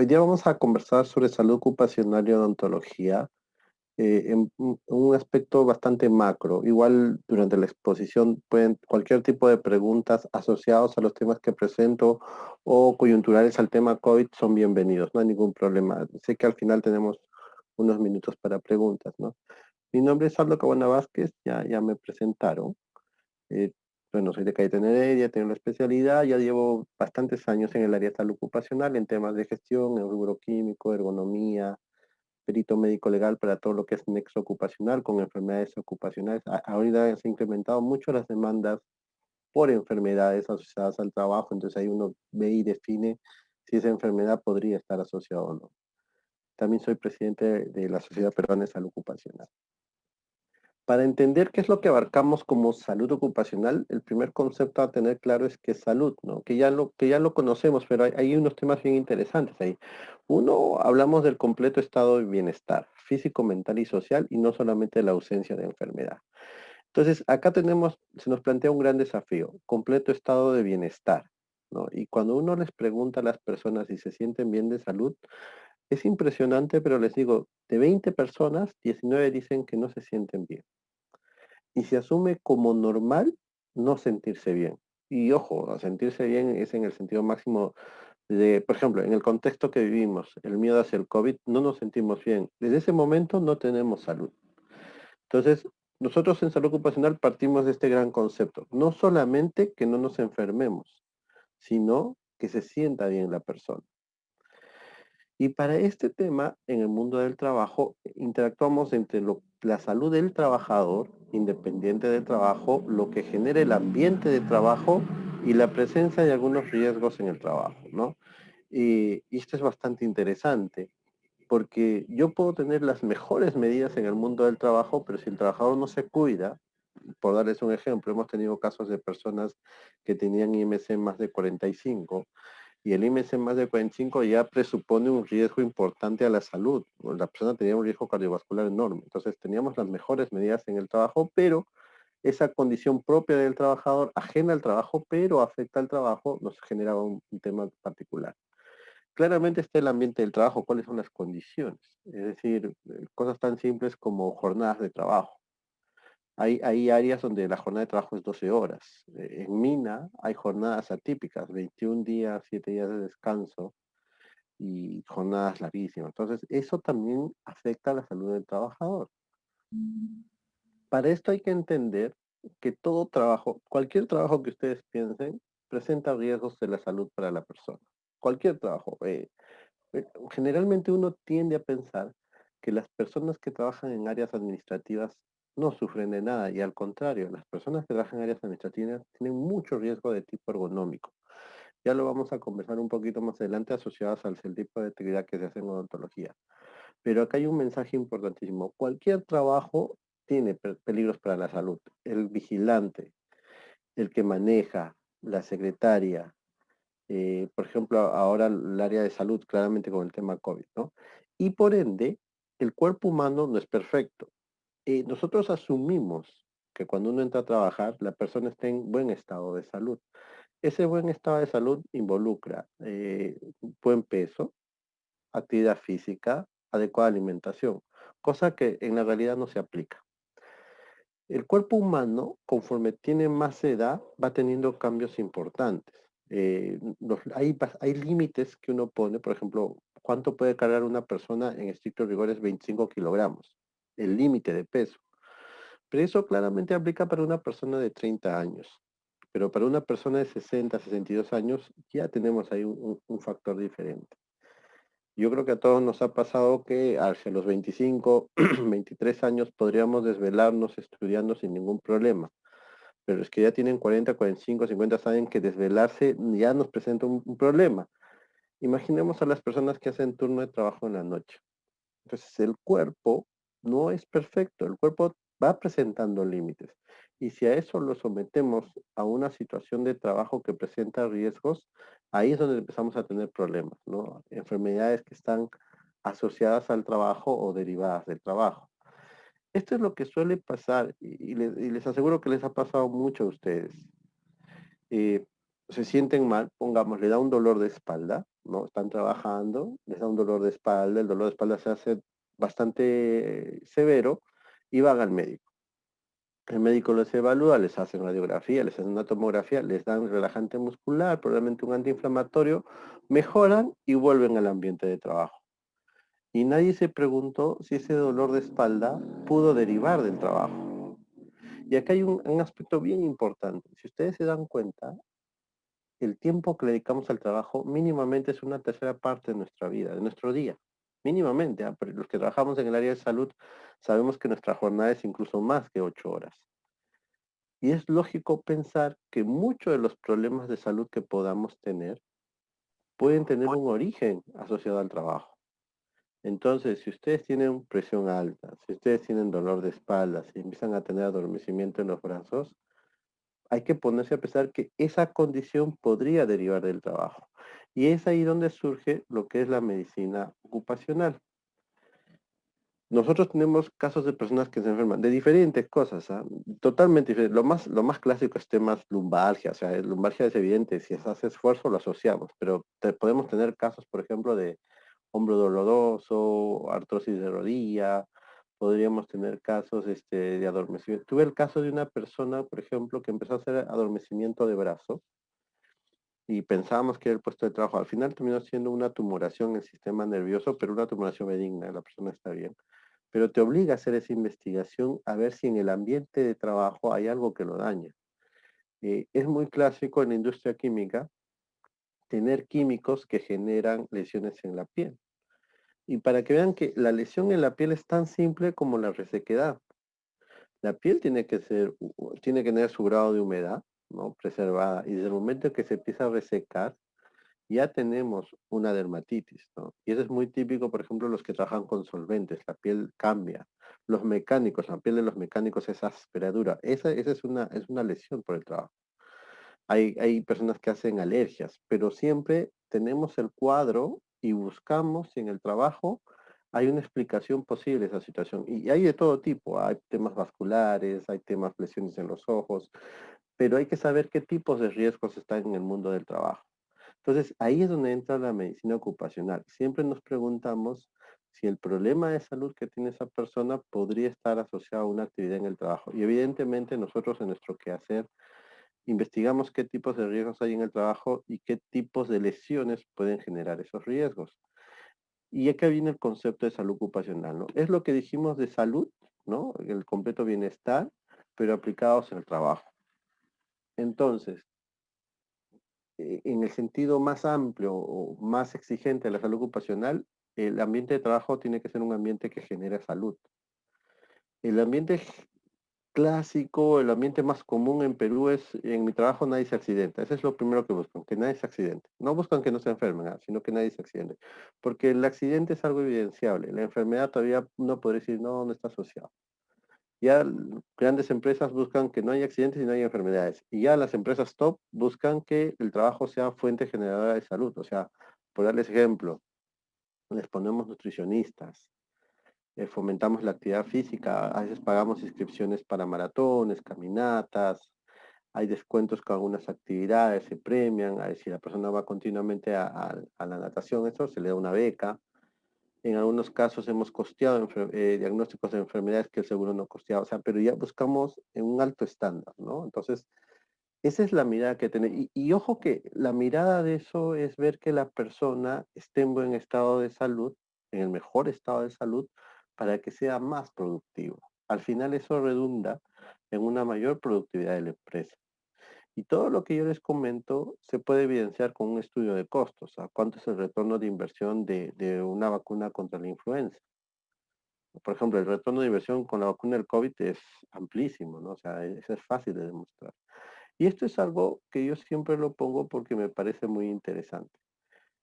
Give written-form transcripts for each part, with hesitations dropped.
Hoy día vamos a conversar sobre salud ocupacional y odontología en un aspecto bastante macro. Igual durante la exposición pueden cualquier tipo de preguntas asociados a los temas que presento o coyunturales al tema COVID son bienvenidos, no hay ningún problema. Sé que al final tenemos unos minutos para preguntas, ¿no? Mi nombre es Aldo Cabana Vázquez, ya me presentaron. Eh, bueno, soy de Cayetano Heredia, tengo la especialidad, ya llevo bastantes años en el área de salud ocupacional, en temas de gestión, en rubro químico, ergonomía, perito médico legal para todo lo que es nexo ocupacional con enfermedades ocupacionales. Ahorita se han incrementado mucho las demandas por enfermedades asociadas al trabajo, entonces ahí uno ve y define si esa enfermedad podría estar asociada o no. También soy presidente de la Sociedad Peruana de Salud Ocupacional. Para entender qué es lo que abarcamos como salud ocupacional, el primer concepto a tener claro es qué es salud, ¿no? Que ya lo conocemos, pero hay unos temas bien interesantes ahí. Uno, hablamos del completo estado de bienestar físico, mental y social, y no solamente de la ausencia de enfermedad. Entonces, acá se nos plantea un gran desafío, completo estado de bienestar, ¿no? Y cuando uno les pregunta a las personas si se sienten bien de salud, es impresionante, pero les digo, de 20 personas, 19 dicen que no se sienten bien y se asume como normal no sentirse bien. Y ojo, a sentirse bien es en el sentido máximo de, por ejemplo, en el contexto que vivimos, el miedo hacia el COVID, no nos sentimos bien. Desde ese momento no tenemos salud. Entonces, nosotros en salud ocupacional partimos de este gran concepto. No solamente que no nos enfermemos, sino que se sienta bien la persona. Y para este tema, en el mundo del trabajo, interactuamos entre la salud del trabajador, independiente del trabajo, lo que genera el ambiente de trabajo y la presencia de algunos riesgos en el trabajo, ¿no? Y esto es bastante interesante, porque yo puedo tener las mejores medidas en el mundo del trabajo, pero si el trabajador no se cuida, por darles un ejemplo, hemos tenido casos de personas que tenían IMC más de 45 y el IMC más de 45 ya presupone un riesgo importante a la salud. La persona tenía un riesgo cardiovascular enorme. Entonces teníamos las mejores medidas en el trabajo, pero esa condición propia del trabajador, ajena al trabajo, pero afecta al trabajo, nos generaba un tema particular. Claramente está el ambiente del trabajo, cuáles son las condiciones. Es decir, cosas tan simples como jornadas de trabajo. Hay áreas donde la jornada de trabajo es 12 horas. En mina hay jornadas atípicas, 21 días, 7 días de descanso y jornadas larguísimas. Entonces, eso también afecta a la salud del trabajador. Para esto hay que entender que todo trabajo, cualquier trabajo que ustedes piensen, presenta riesgos de la salud para la persona. Cualquier trabajo. Generalmente uno tiende a pensar que las personas que trabajan en áreas administrativas no sufren de nada y al contrario, las personas que trabajan en áreas administrativas tienen mucho riesgo de tipo ergonómico. Ya lo vamos a conversar un poquito más adelante asociadas al tipo de actividad que se hace en odontología. Pero acá hay un mensaje importantísimo. Cualquier trabajo tiene peligros para la salud. El vigilante, el que maneja, la secretaria, por ejemplo, ahora el área de salud, claramente con el tema COVID, ¿no? Y por ende, el cuerpo humano no es perfecto. Nosotros asumimos que cuando uno entra a trabajar, la persona está en buen estado de salud. Ese buen estado de salud involucra buen peso, actividad física, adecuada alimentación, cosa que en la realidad no se aplica. El cuerpo humano, conforme tiene más edad, va teniendo cambios importantes. Hay límites que uno pone, por ejemplo, ¿cuánto puede cargar una persona en estricto rigor es 25 kilogramos? El límite de peso. Pero eso claramente aplica para una persona de 30 años. Pero para una persona de 60, 62 años ya tenemos ahí un factor diferente. Yo creo que a todos nos ha pasado que hacia los 25, 23 años podríamos desvelarnos estudiando sin ningún problema. Pero es que ya tienen 40, 45, 50, saben que desvelarse ya nos presenta un problema. Imaginemos a las personas que hacen turno de trabajo en la noche. Entonces el cuerpo no es perfecto, el cuerpo va presentando límites. Y si a eso lo sometemos a una situación de trabajo que presenta riesgos, ahí es donde empezamos a tener problemas, ¿no? Enfermedades que están asociadas al trabajo o derivadas del trabajo. Esto es lo que suele pasar y les aseguro que les ha pasado mucho a ustedes. Eh, Se sienten mal, pongamos, le da un dolor de espalda, ¿no? Están trabajando, les da un dolor de espalda, el dolor de espalda se hace bastante severo y van al médico. El médico los evalúa, les hace radiografía, les hace una tomografía, les dan relajante muscular, probablemente un antiinflamatorio, mejoran y vuelven al ambiente de trabajo. Y nadie se preguntó si ese dolor de espalda pudo derivar del trabajo. Y acá hay un aspecto bien importante. Si ustedes se dan cuenta, el tiempo que le dedicamos al trabajo mínimamente es una tercera parte de nuestra vida, de nuestro día. Mínimamente, ¿ah? Pero los que trabajamos en el área de salud sabemos que nuestra jornada es incluso más que 8 horas. Y es lógico pensar que muchos de los problemas de salud que podamos tener pueden tener un origen asociado al trabajo. Entonces, si ustedes tienen presión alta, si ustedes tienen dolor de espalda, si empiezan a tener adormecimiento en los brazos, hay que ponerse a pensar que esa condición podría derivar del trabajo. Y es ahí donde surge lo que es la medicina ocupacional. Nosotros tenemos casos de personas que se enferman de diferentes cosas, ¿ah? Totalmente diferentes. Lo más clásico es temas lumbalgia, o sea, lumbalgia es evidente, si se hace esfuerzo lo asociamos, pero podemos tener casos, por ejemplo, de hombro doloroso, artrosis de rodilla, podríamos tener casos de adormecimiento. Tuve el caso de una persona, por ejemplo, que empezó a hacer adormecimiento de brazo y pensábamos que era el puesto de trabajo. Al final terminó siendo una tumoración en el sistema nervioso, pero una tumoración benigna, la persona está bien. Pero te obliga a hacer esa investigación a ver si en el ambiente de trabajo hay algo que lo daña. Es muy clásico en la industria química tener químicos que generan lesiones en la piel. Y para que vean que la lesión en la piel es tan simple como la resequedad. La piel tiene que tener su grado de humedad, ¿no? Preservada. Y desde el momento que se empieza a resecar, ya tenemos una dermatitis, ¿no? Y eso es muy típico, por ejemplo, los que trabajan con solventes, la piel cambia. Los mecánicos, la piel de los mecánicos es áspera, dura. Esa es una lesión por el trabajo. Hay personas que hacen alergias, pero siempre tenemos el cuadro y buscamos si en el trabajo hay una explicación posible de esa situación. Y hay de todo tipo, hay temas vasculares, hay temas lesiones en los ojos, pero hay que saber qué tipos de riesgos están en el mundo del trabajo. Entonces, ahí es donde entra la medicina ocupacional. Siempre nos preguntamos si el problema de salud que tiene esa persona podría estar asociado a una actividad en el trabajo. Y evidentemente nosotros en nuestro quehacer investigamos qué tipos de riesgos hay en el trabajo y qué tipos de lesiones pueden generar esos riesgos. Y acá viene el concepto de salud ocupacional, ¿no? Es lo que dijimos de salud, ¿no? El completo bienestar, pero aplicados en el trabajo. Entonces, en el sentido más amplio o más exigente de la salud ocupacional, el ambiente de trabajo tiene que ser un ambiente que genere salud. El ambiente clásico, el ambiente más común en Perú es, en mi trabajo nadie se accidenta. Eso es lo primero que buscan, que nadie se accidente. No buscan que no se enfermen, sino que nadie se accidente. Porque el accidente es algo evidenciable. La enfermedad todavía uno podría decir, no, no está asociado. Ya grandes empresas buscan que no haya accidentes y no haya enfermedades. Y ya las empresas top buscan que el trabajo sea fuente generadora de salud. O sea, por darles ejemplo, les ponemos nutricionistas, fomentamos la actividad física, a veces pagamos inscripciones para maratones, caminatas, hay descuentos con algunas actividades, se premian, a ver, si la persona va continuamente a la natación, eso se le da una beca. En algunos casos hemos costeado diagnósticos de enfermedades que el seguro no costeaba, o sea, pero ya buscamos en un alto estándar, ¿no? Entonces, esa es la mirada que tenemos. Y ojo que la mirada de eso es ver que la persona esté en buen estado de salud, en el mejor estado de salud, para que sea más productivo. Al final eso redunda en una mayor productividad de la empresa. Y todo lo que yo les comento se puede evidenciar con un estudio de costos. ¿A cuánto es el retorno de inversión de una vacuna contra la influenza? Por ejemplo, el retorno de inversión con la vacuna del COVID es amplísimo, ¿no? O sea, eso es fácil de demostrar. Y esto es algo que yo siempre lo pongo porque me parece muy interesante.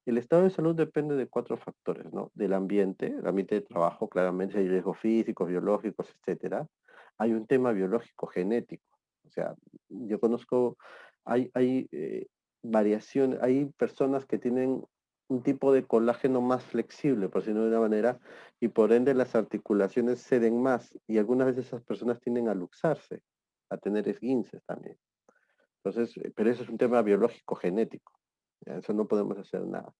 El estado de salud depende de cuatro factores, ¿no? Del ambiente, el ambiente de trabajo, claramente hay riesgos físicos, biológicos, etcétera. Hay un tema biológico, genético. O sea, yo conozco, hay variaciones, hay personas que tienen un tipo de colágeno más flexible, por decirlo de una manera, y por ende las articulaciones ceden más. Y algunas veces esas personas tienden a luxarse, a tener esguinces también. Entonces, pero eso es un tema biológico, genético. ¿Ya? Eso no podemos hacer nada.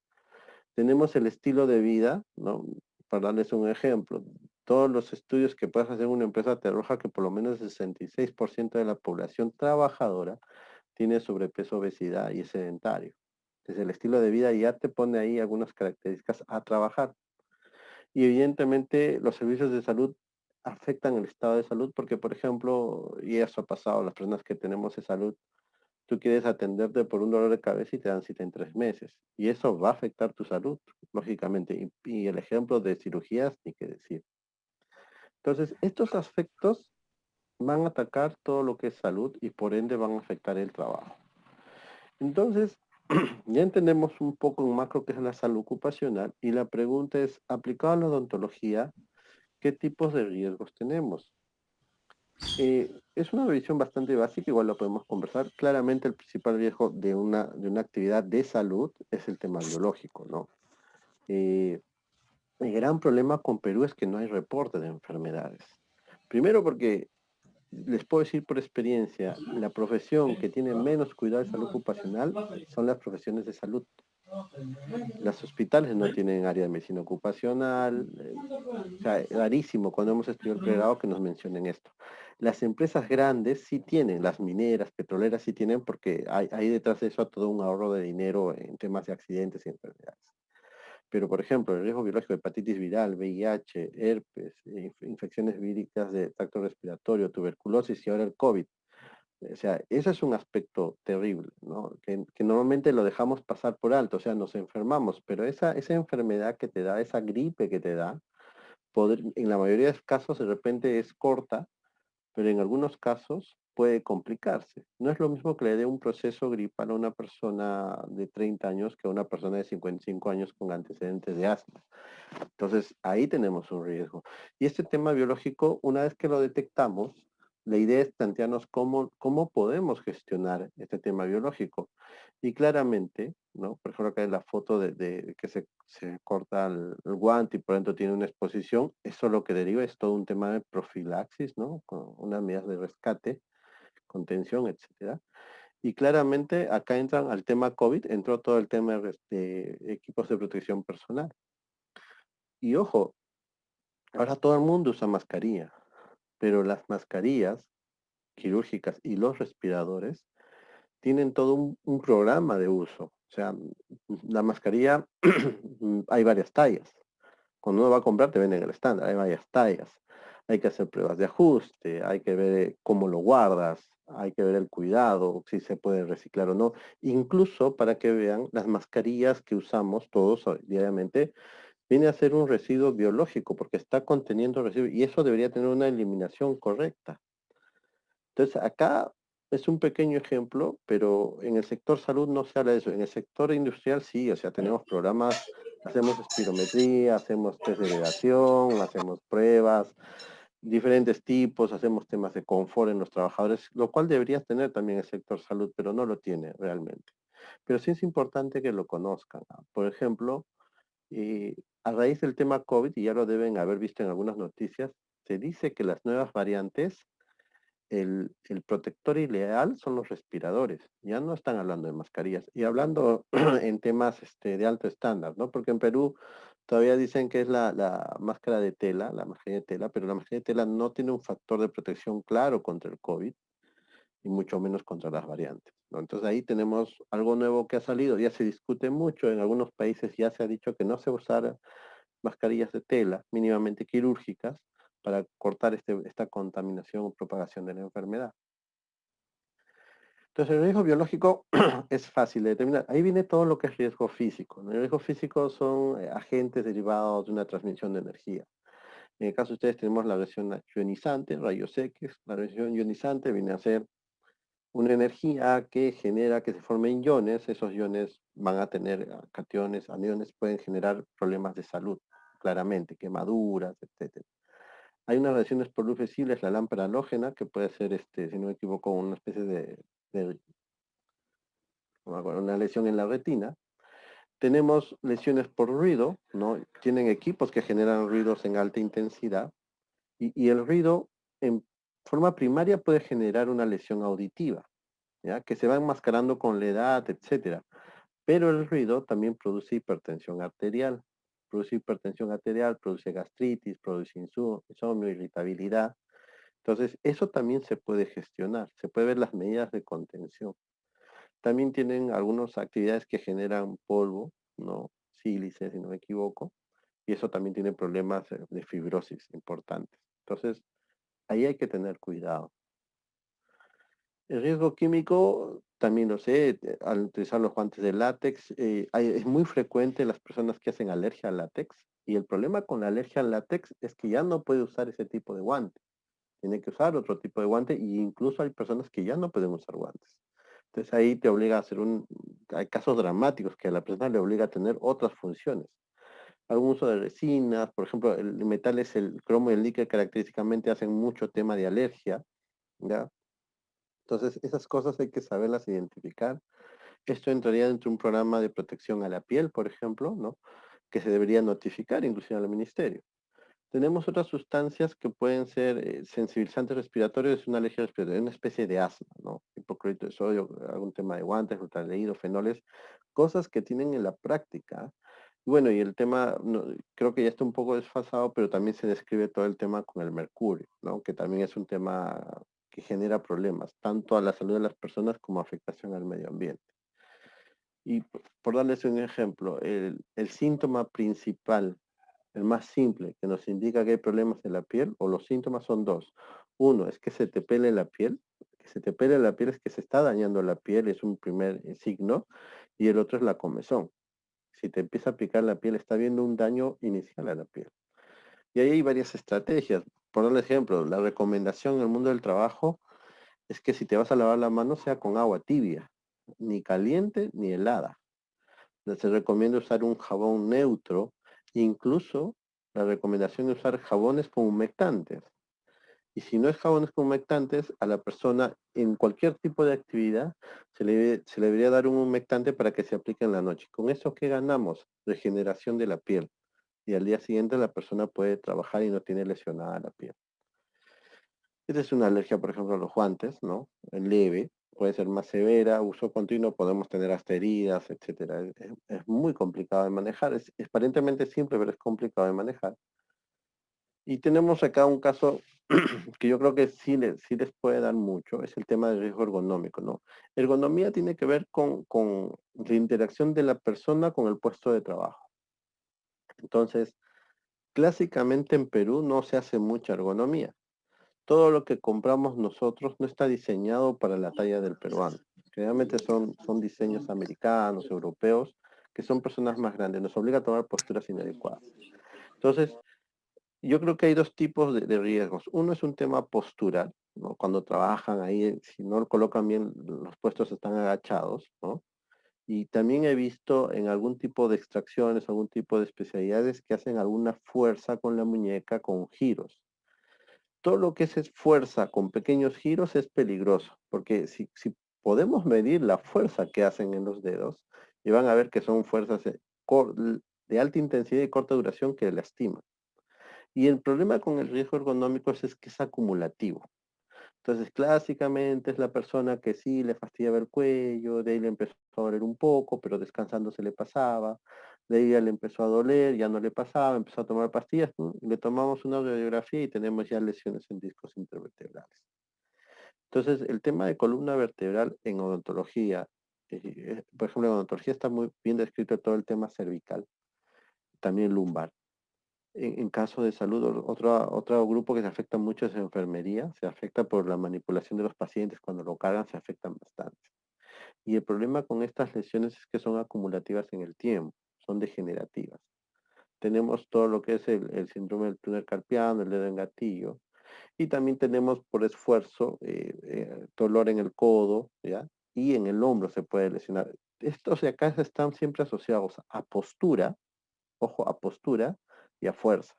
Tenemos el estilo de vida, ¿no? Para darles un ejemplo, todos los estudios que puedas hacer en una empresa te arroja que por lo menos el 66% de la población trabajadora tiene sobrepeso, obesidad y es sedentario. Entonces el estilo de vida ya te pone ahí algunas características a trabajar. Y evidentemente los servicios de salud afectan el estado de salud porque, por ejemplo, y eso ha pasado, las personas que tenemos de salud, tú quieres atenderte por un dolor de cabeza y te dan cita en 3 meses. Y eso va a afectar tu salud, lógicamente. Y el ejemplo de cirugías, ni qué decir. Entonces, estos aspectos van a atacar todo lo que es salud y por ende van a afectar el trabajo. Entonces, ya entendemos un poco en macro qué es la salud ocupacional y la pregunta es, aplicado a la odontología, ¿qué tipos de riesgos tenemos? Es una visión bastante básica, igual lo podemos conversar. Claramente el principal riesgo de una actividad de salud es el tema biológico, ¿no? Eh, el gran problema con Perú es que no hay reporte de enfermedades. Primero porque les puedo decir por experiencia, la profesión que tiene menos cuidado de salud ocupacional son las profesiones de salud. Los hospitales no tienen área de medicina ocupacional, o sea, es rarísimo cuando hemos estudiado el pregrado que nos mencionen esto. Las empresas grandes sí tienen, las mineras, petroleras sí tienen, porque hay detrás de eso todo un ahorro de dinero en temas de accidentes y enfermedades. Pero, por ejemplo, el riesgo biológico de hepatitis viral, VIH, herpes, infecciones víricas de tracto respiratorio, tuberculosis y ahora el COVID. O sea, ese es un aspecto terrible, ¿no? Que normalmente lo dejamos pasar por alto, o sea, nos enfermamos, pero esa enfermedad que te da, esa gripe que te da, en la mayoría de casos de repente es corta, pero en algunos casos puede complicarse. No es lo mismo que le dé un proceso gripal a una persona de 30 años que a una persona de 55 años con antecedentes de asma. Entonces, ahí tenemos un riesgo. Y este tema biológico, una vez que lo detectamos, la idea es plantearnos cómo podemos gestionar este tema biológico. Y claramente, ¿no? Por ejemplo, acá en la foto de que se corta el guante y por dentro tiene una exposición, eso lo que deriva es todo un tema de profilaxis, ¿no? Con unas medidas de rescate, contención, etcétera. Y claramente acá entran al tema COVID, entró todo el tema de equipos de protección personal. Y ojo, ahora todo el mundo usa mascarilla, pero las mascarillas quirúrgicas y los respiradores tienen todo un programa de uso. O sea, la mascarilla, hay varias tallas. Cuando uno va a comprar, te venden el estándar, hay varias tallas. Hay que hacer pruebas de ajuste, hay que ver cómo lo guardas, hay que ver el cuidado, si se puede reciclar o no. Incluso para que vean las mascarillas que usamos todos diariamente, viene a ser un residuo biológico porque está conteniendo residuos y eso debería tener una eliminación correcta. Entonces, acá es un pequeño ejemplo, pero en el sector salud no se habla de eso. En el sector industrial sí, o sea, tenemos programas, hacemos espirometría, hacemos test de vedación, hacemos pruebas, diferentes tipos, hacemos temas de confort en los trabajadores, lo cual debería tener también el sector salud, pero no lo tiene realmente. Pero sí es importante que lo conozcan, ¿no? Por ejemplo, a raíz del tema COVID, y ya lo deben haber visto en algunas noticias, se dice que las nuevas variantes, el protector ideal son los respiradores. Ya no están hablando de mascarillas. Y hablando en temas de alto estándar, ¿no? Porque en Perú todavía dicen que es la máscara de tela, la mascarilla de tela, pero la mascarilla de tela no tiene un factor de protección claro contra el COVID y mucho menos contra las variantes, ¿no? Entonces ahí tenemos algo nuevo que ha salido, ya se discute mucho, en algunos países ya se ha dicho que no se usará mascarillas de tela mínimamente quirúrgicas para cortar esta contaminación o propagación de la enfermedad. Entonces el riesgo biológico es fácil de determinar. Ahí viene todo lo que es riesgo físico, ¿no? El riesgo físico son agentes derivados de una transmisión de energía. En el caso de ustedes tenemos la radiación ionizante, rayos X. La radiación ionizante viene a ser una energía que genera que se formen iones. Esos iones van a tener cationes, aniones, pueden generar problemas de salud, claramente, quemaduras, etcétera. Hay unas radiaciones por luz visibles, la lámpara halógena, que puede ser, si no me equivoco, una especie de no me acuerdo, una lesión en la retina. Tenemos lesiones por ruido, ¿no? Tienen equipos que generan ruidos en alta intensidad y el ruido en forma primaria puede generar una lesión auditiva, ¿ya? Que se va enmascarando con la edad, etcétera. Pero el ruido también produce hipertensión arterial. Produce hipertensión arterial, produce gastritis, produce insomnio, irritabilidad. Entonces, eso también se puede gestionar. Se puede ver las medidas de contención. También tienen algunas actividades que generan polvo, ¿no? Sílice, si no me equivoco. Y eso también tiene problemas de fibrosis importantes. Entonces, ahí hay que tener cuidado. El riesgo químico, también lo sé, al utilizar los guantes de látex, es muy frecuente en las personas que hacen alergia al látex. Y el problema con la alergia al látex es que ya no puede usar ese tipo de guante. Tiene que usar otro tipo de guante y incluso hay personas que ya no pueden usar guantes. Entonces ahí te obliga a hacer hay casos dramáticos que a la persona le obliga a tener otras funciones. Algún uso de resinas, por ejemplo, el metal es el cromo y el níquel característicamente hacen mucho tema de alergia, ¿ya? Entonces, esas cosas hay que saberlas identificar. Esto entraría dentro de un programa de protección a la piel, por ejemplo, ¿no? Que se debería notificar inclusive al ministerio. Tenemos otras sustancias que pueden ser sensibilizantes respiratorios, es una alergia respiratoria, una especie de asma, ¿no? Hipoclorito de sodio, algún tema de guantes, ultraleído, fenoles, cosas que tienen en la práctica. Y bueno, y el tema, no, creo que ya está un poco desfasado, pero también se describe todo el tema con el mercurio, ¿no? Que también es un tema que genera problemas, tanto a la salud de las personas como afectación al medio ambiente. Y por darles un ejemplo, el síntoma principal, el más simple, que nos indica que hay problemas en la piel, o los síntomas son dos. Uno es que se te pele la piel, que se te pele la piel es que se está dañando la piel, es un primer signo, y el otro es la comezón. Si te empieza a picar la piel, está habiendo un daño inicial a la piel. Y ahí hay varias estrategias. Por darle ejemplo, la recomendación en el mundo del trabajo es que si te vas a lavar la mano sea con agua tibia, ni caliente ni helada. Se recomienda usar un jabón neutro, incluso la recomendación es usar jabones con humectantes. Y si no es jabones con humectantes, a la persona en cualquier tipo de actividad se le debería dar un humectante para que se aplique en la noche. ¿Con eso qué ganamos? Regeneración de la piel. Y al día siguiente la persona puede trabajar y no tiene lesionada la piel. Esta es una alergia, por ejemplo, a los guantes, ¿no? Leve, puede ser más severa, uso continuo, podemos tener hasta heridas, etcétera. Es muy complicado de manejar, es aparentemente simple, pero es complicado de manejar. Y tenemos acá un caso que yo creo que sí les puede dar mucho, es el tema del riesgo ergonómico, ¿no? Ergonomía tiene que ver con la interacción de la persona con el puesto de trabajo. Entonces, clásicamente en Perú no se hace mucha ergonomía. Todo lo que compramos nosotros no está diseñado para la talla del peruano. Generalmente son diseños americanos, europeos, que son personas más grandes. Nos obliga a tomar posturas inadecuadas. Entonces, yo creo que hay dos tipos de riesgos. Uno es un tema postural, ¿no? Cuando trabajan ahí, si no colocan bien, los puestos están agachados, ¿no? Y también he visto en algún tipo de extracciones, algún tipo de especialidades que hacen alguna fuerza con la muñeca con giros. Todo lo que es fuerza con pequeños giros es peligroso, porque si podemos medir la fuerza que hacen en los dedos, y van a ver que son fuerzas de alta intensidad y corta duración que lastiman. Y el problema con el riesgo ergonómico es que es acumulativo. Entonces, clásicamente es la persona que sí le fastidiaba el cuello, de ahí le empezó a doler un poco, pero descansando se le pasaba, de ahí ya le empezó a doler, ya no le pasaba, empezó a tomar pastillas, ¿no? Y le tomamos una radiografía y tenemos ya lesiones en discos intervertebrales. Entonces, el tema de columna vertebral en odontología, por ejemplo, en odontología está muy bien descrito todo el tema cervical, también lumbar. En caso de salud, otro grupo que se afecta mucho es enfermería, se afecta por la manipulación de los pacientes, cuando lo cargan se afectan bastante. Y el problema con estas lesiones es que son acumulativas en el tiempo, son degenerativas. Tenemos todo lo que es el síndrome del túnel carpiano, el dedo en gatillo, y también tenemos por esfuerzo dolor en el codo, ¿ya? Y en el hombro se puede lesionar. Estos de acá están siempre asociados a postura, ojo, a postura y a fuerza.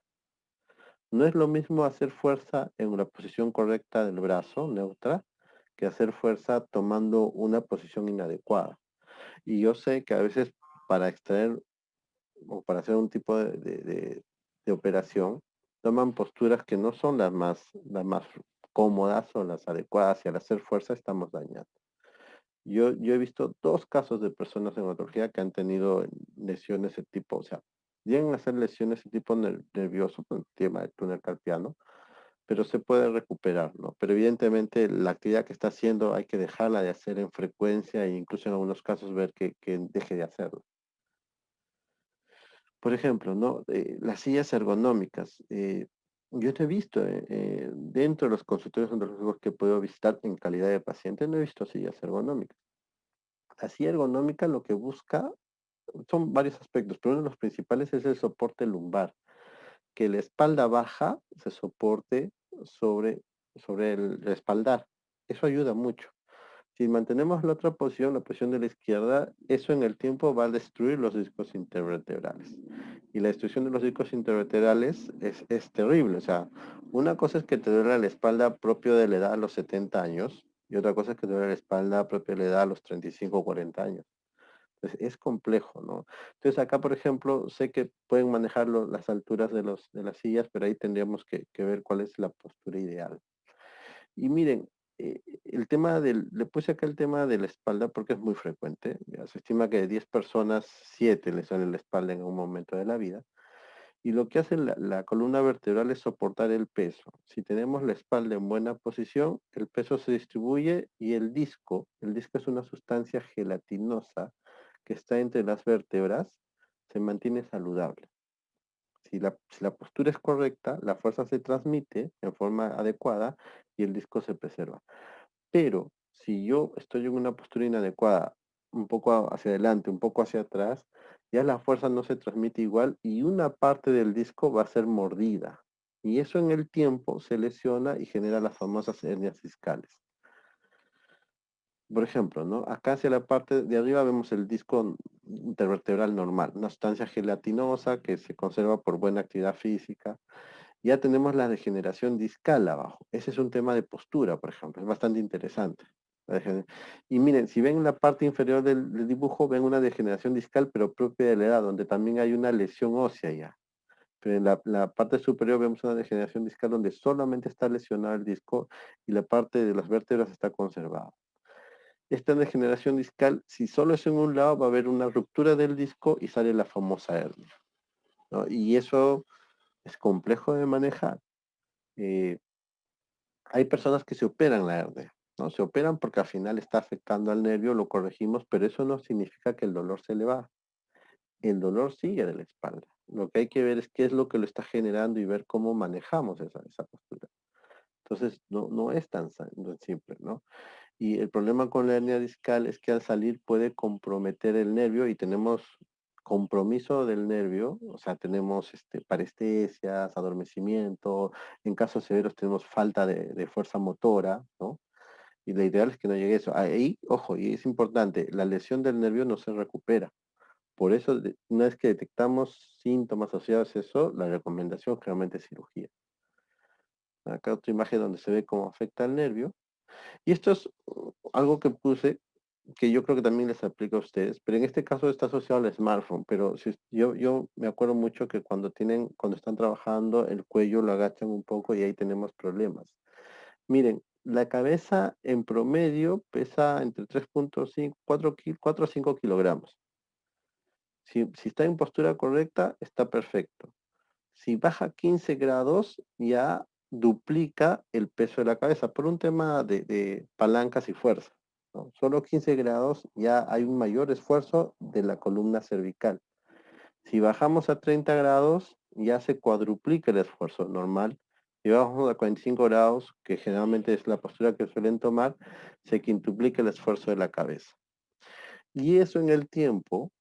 No es lo mismo hacer fuerza en la posición correcta del brazo, neutra, que hacer fuerza tomando una posición inadecuada. Y yo sé que a veces para extraer o para hacer un tipo de operación, toman posturas que no son las más cómodas o las adecuadas y al hacer fuerza estamos dañando. Yo he visto dos casos de personas en odontología que han tenido lesiones de tipo, o sea, llegan a ser lesiones de tipo nervioso, por el tema del túnel carpiano, pero se puede recuperar, ¿no? Pero evidentemente la actividad que está haciendo hay que dejarla de hacer en frecuencia e incluso en algunos casos ver que deje de hacerlo. Por ejemplo, ¿no? Las sillas ergonómicas. Yo no he visto dentro de los consultorios odontológicos que puedo visitar en calidad de paciente, no he visto sillas ergonómicas. La silla ergonómica lo que busca son varios aspectos, pero uno de los principales es el soporte lumbar, que la espalda baja se soporte sobre, sobre el respaldar. Eso ayuda mucho. Si mantenemos la otra posición, la posición de la izquierda, eso en el tiempo va a destruir los discos intervertebrales. Y la destrucción de los discos intervertebrales es terrible. O sea, una cosa es que te duele la espalda propio de la edad a los 70 años y otra cosa es que te duele la espalda propia de la edad a los 35 o 40 años. Entonces, es complejo, ¿no? Entonces, acá, por ejemplo, sé que pueden manejar las alturas de las sillas, pero ahí tendríamos que ver cuál es la postura ideal. Y miren, el tema le puse acá el tema de la espalda porque es muy frecuente. Ya, se estima que de 10 personas, 7 les sale la espalda en un momento de la vida. Y lo que hace la columna vertebral es soportar el peso. Si tenemos la espalda en buena posición, el peso se distribuye y el disco es una sustancia gelatinosa que está entre las vértebras, se mantiene saludable. Si la postura es correcta, la fuerza se transmite en forma adecuada y el disco se preserva. Pero si yo estoy en una postura inadecuada, un poco hacia adelante, un poco hacia atrás, ya la fuerza no se transmite igual y una parte del disco va a ser mordida. Y eso en el tiempo se lesiona y genera las famosas hernias discales. Por ejemplo, ¿no? Acá hacia la parte de arriba vemos el disco intervertebral normal, una sustancia gelatinosa que se conserva por buena actividad física. Ya tenemos la degeneración discal abajo. Ese es un tema de postura, por ejemplo. Es bastante interesante. Y miren, si ven la parte inferior del dibujo, ven una degeneración discal, pero propia de la edad, donde también hay una lesión ósea ya. Pero en la parte superior vemos una degeneración discal donde solamente está lesionado el disco y la parte de las vértebras está conservada. Esta degeneración discal, si solo es en un lado, va a haber una ruptura del disco y sale la famosa hernia, ¿no? Y eso es complejo de manejar. Eh, Hay personas que se operan la hernia, ¿no? Se operan porque al final está afectando al nervio, lo corregimos, pero eso no significa que el dolor se le va. El dolor sigue de la espalda. Lo que hay que ver es qué es lo que lo está generando y ver cómo manejamos esa postura. Entonces, no es tan simple, ¿no? Y el problema con la hernia discal es que al salir puede comprometer el nervio y tenemos compromiso del nervio, o sea, tenemos parestesias, adormecimiento, en casos severos tenemos falta de fuerza motora, ¿no? Y lo ideal es que no llegue eso. Ahí, ojo, y es importante, la lesión del nervio no se recupera. Por eso, una vez que detectamos síntomas asociados a eso, la recomendación generalmente es cirugía. Acá otra imagen donde se ve cómo afecta al nervio. Y esto es algo que puse que yo creo que también les aplica a ustedes, pero en este caso está asociado al smartphone, pero yo me acuerdo mucho que cuando están trabajando, el cuello lo agachan un poco y ahí tenemos problemas. Miren, la cabeza en promedio pesa entre 3,5, 4 a 5 kilogramos. Si está en postura correcta, está perfecto. Si baja 15 grados, ya duplica el peso de la cabeza por un tema de palancas y fuerza, ¿no? Solo 15 grados ya hay un mayor esfuerzo de la columna cervical. Si bajamos a 30 grados, ya se cuadruplica el esfuerzo normal. Si bajamos a 45 grados, que generalmente es la postura que suelen tomar, se quintuplica el esfuerzo de la cabeza. Y eso en el tiempo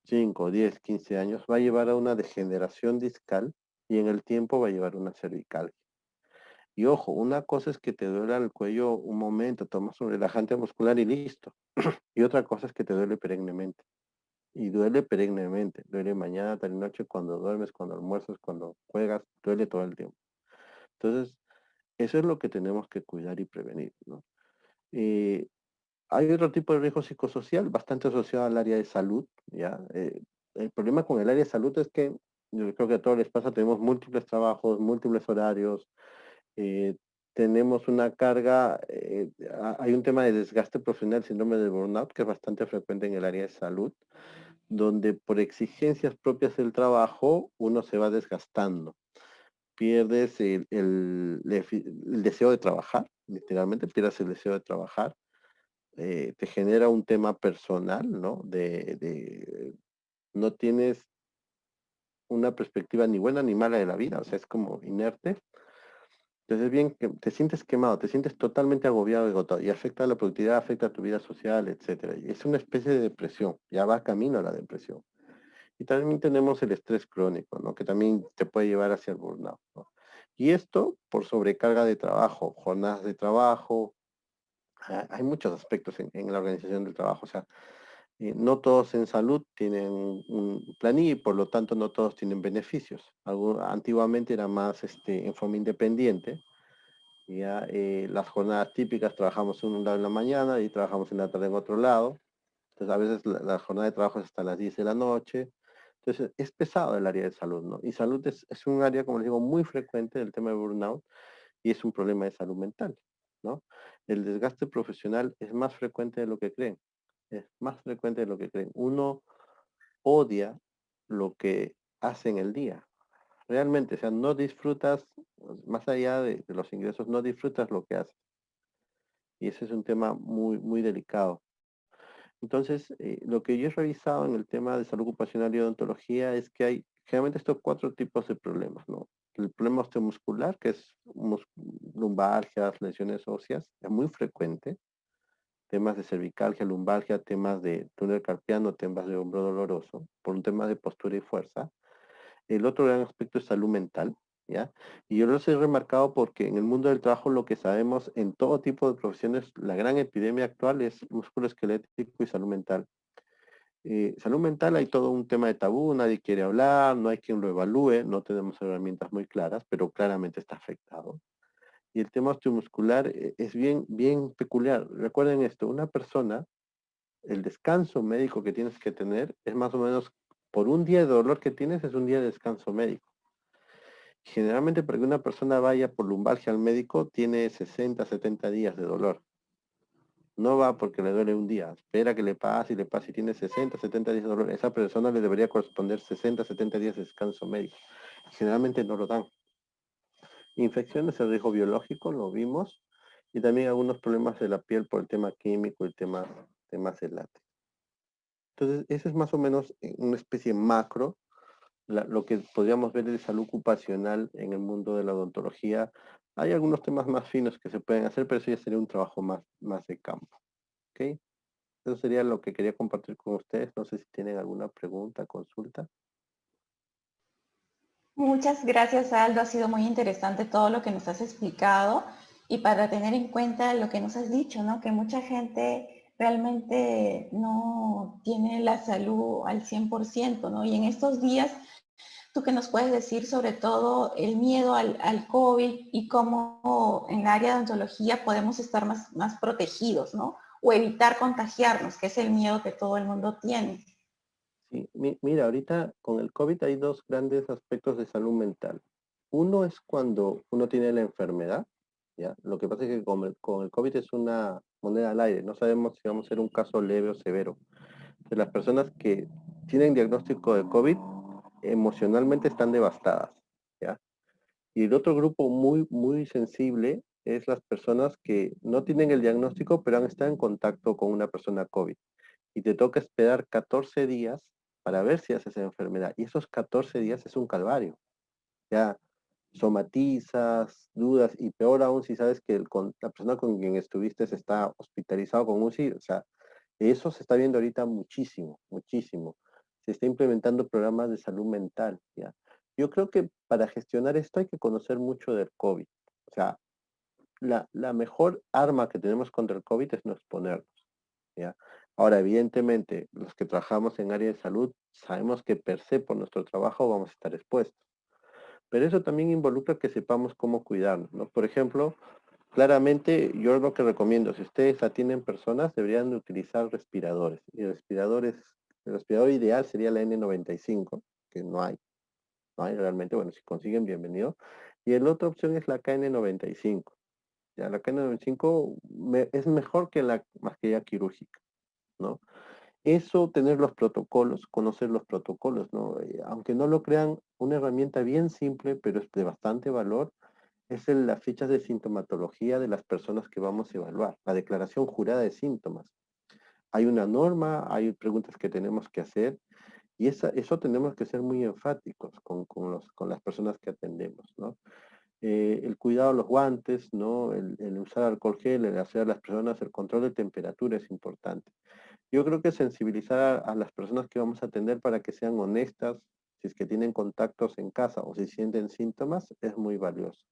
5, 10, 15 años, va a llevar a una degeneración discal y en el tiempo va a llevar a una cervical. Y ojo, una cosa es que te duele el cuello un momento, tomas un relajante muscular y listo. Y otra cosa es que te duele perennemente. Y duele perennemente. Duele mañana, tarde y noche, cuando duermes, cuando almuerzas, cuando juegas, duele todo el tiempo. Entonces, eso es lo que tenemos que cuidar y prevenir, ¿no? Eh, Hay otro tipo de riesgo psicosocial bastante asociado al área de salud, ¿ya? El problema con el área de salud es que yo creo que a todos les pasa, tenemos múltiples trabajos, múltiples horarios, eh, tenemos una carga, hay un tema de desgaste profesional, síndrome de burnout, que es bastante frecuente en el área de salud, donde por exigencias propias del trabajo uno se va desgastando. Pierdes el deseo de trabajar, literalmente pierdes el deseo de trabajar. Te genera un tema personal, ¿no? No tienes una perspectiva ni buena ni mala de la vida, o sea, es como inerte. Entonces, bien, que te sientes quemado, te sientes totalmente agobiado y agotado, y afecta a la productividad, afecta a tu vida social, etcétera. Y es una especie de depresión, ya va camino a la depresión. Y también tenemos el estrés crónico, ¿no? Que también te puede llevar hacia el burnout, ¿no? Y esto por sobrecarga de trabajo, jornadas de trabajo, hay muchos aspectos en la organización del trabajo, o sea, no todos en salud tienen un planilla y por lo tanto no todos tienen beneficios. Antiguamente era más en forma independiente. Ya las jornadas típicas trabajamos en un lado en la mañana y trabajamos en la tarde en otro lado. Entonces a veces la jornada de trabajo es hasta las 10 de la noche. Entonces es pesado el área de salud, ¿no? Y salud es un área, como les digo, muy frecuente del tema de burnout y es un problema de salud mental, ¿no? El desgaste profesional es más frecuente de lo que creen. Es más frecuente de lo que creen. Uno odia lo que hace en el día. Realmente, o sea, no disfrutas, más allá de los ingresos, no disfrutas lo que haces. Y ese es un tema muy, muy delicado. Entonces, lo que yo he revisado en el tema de salud ocupacional y odontología es que hay generalmente estos cuatro tipos de problemas, ¿no? El problema osteomuscular, que es lumbalgias, lesiones óseas, es muy frecuente. Temas de cervicalgia, lumbalgia, temas de túnel carpiano, temas de hombro doloroso, por un tema de postura y fuerza. El otro gran aspecto es salud mental, ¿ya? Y yo los he remarcado porque en el mundo del trabajo lo que sabemos en todo tipo de profesiones, la gran epidemia actual es músculo esquelético y salud mental. Salud mental hay todo un tema de tabú, nadie quiere hablar, no hay quien lo evalúe, no tenemos herramientas muy claras, pero claramente está afectado. Y el tema osteomuscular es bien, bien peculiar. Recuerden esto, una persona, el descanso médico que tienes que tener es más o menos por un día de dolor que tienes es un día de descanso médico. Generalmente para que una persona vaya por lumbalgia al médico tiene 60, 70 días de dolor. No va porque le duele un día, espera que le pase y le pase y tiene 60, 70 días de dolor. Esa persona le debería corresponder 60, 70 días de descanso médico. Generalmente no lo dan. Infecciones, el riesgo biológico, lo vimos, y también algunos problemas de la piel por el tema químico y temas del látex. Entonces, ese es más o menos una especie macro lo que podríamos ver de salud ocupacional en el mundo de la odontología. Hay algunos temas más finos que se pueden hacer, pero eso ya sería un trabajo más de campo. ¿Ok? Eso sería lo que quería compartir con ustedes. No sé si tienen alguna pregunta, consulta. Muchas gracias, Aldo. Ha sido muy interesante todo lo que nos has explicado y para tener en cuenta lo que nos has dicho, ¿no? Que mucha gente realmente no tiene la salud al 100%, ¿no? Y en estos días, ¿tú qué nos puedes decir sobre todo el miedo al COVID y cómo en el área de odontología podemos estar más protegidos, ¿no? O evitar contagiarnos, que es el miedo que todo el mundo tiene. Sí, mira, ahorita con el COVID hay dos grandes aspectos de salud mental. Uno es cuando uno tiene la enfermedad, ¿ya? Lo que pasa es que con el COVID es una moneda al aire. No sabemos si vamos a ser un caso leve o severo. De las personas que tienen diagnóstico de COVID, emocionalmente están devastadas, ¿ya? Y el otro grupo muy, muy sensible es las personas que no tienen el diagnóstico, pero han estado en contacto con una persona COVID. Y te toca esperar 14 días para ver si haces esa enfermedad. Y esos 14 días es un calvario. Ya somatizas, dudas, y peor aún si sabes que la persona con quien estuviste está hospitalizado con UCI. O sea, eso se está viendo ahorita muchísimo, muchísimo. Se está implementando programas de salud mental, ¿ya? Yo creo que para gestionar esto hay que conocer mucho del COVID. O sea, la mejor arma que tenemos contra el COVID es no exponernos, ¿ya? Ahora, evidentemente, los que trabajamos en área de salud sabemos que per se por nuestro trabajo vamos a estar expuestos. Pero eso también involucra que sepamos cómo cuidarnos, ¿no? Por ejemplo, claramente yo lo que recomiendo, si ustedes atienden personas, deberían de utilizar respiradores. Y el respirador ideal sería la N95, que no hay realmente, bueno, si consiguen, bienvenido. Y la otra opción es la KN95. Ya, la KN95 es mejor que la mascarilla quirúrgica, ¿no? Eso, tener los protocolos, conocer los protocolos, ¿no? Aunque no lo crean, una herramienta bien simple, pero es de bastante valor, es las fichas de sintomatología de las personas que vamos a evaluar, la declaración jurada de síntomas. Hay una norma, hay preguntas que tenemos que hacer y eso tenemos que ser muy enfáticos con las personas que atendemos, ¿no? El cuidado de los guantes, ¿no? El usar alcohol gel, el hacer a las personas, el control de temperatura es importante. Yo creo que sensibilizar a las personas que vamos a atender para que sean honestas, si es que tienen contactos en casa o si sienten síntomas, es muy valioso.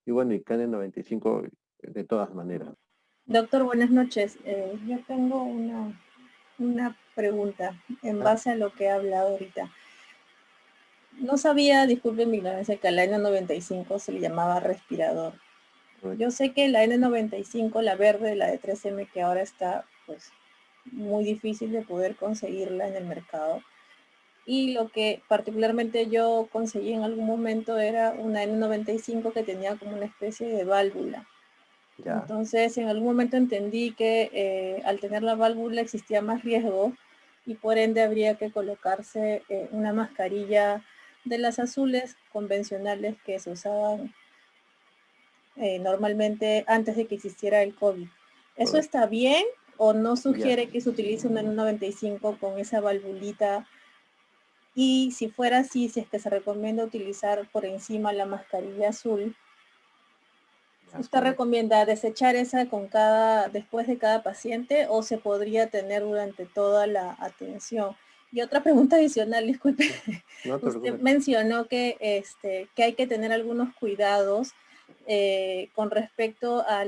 Y bueno, y KN95 de todas maneras. Doctor, buenas noches. Yo tengo una pregunta en Claro, base a lo que he hablado ahorita. No sabía, disculpe mi ignorancia, que a la N95 se le llamaba respirador. Yo correcto. sé que la N95, la verde, la de 3M, que ahora está pues muy difícil de poder conseguirla en el mercado. Y lo que particularmente yo conseguí en algún momento era una N95 que tenía como una especie de válvula. Ya, Entonces, en algún momento entendí que al tener la válvula existía más riesgo y por ende habría que colocarse una mascarilla de las azules convencionales que se usaban normalmente antes de que existiera el COVID. ¿Eso correcto. está bien o no Ya. sugiere que se utilice una N95 con esa valvulita? Y si fuera así, si es que se recomienda utilizar por encima la mascarilla azul, Ya, ¿usted correcto. recomienda desechar esa después de cada paciente o se podría tener durante toda la atención? Y otra pregunta adicional, disculpe, No te usted preocupes. mencionó que hay que tener algunos cuidados con respecto a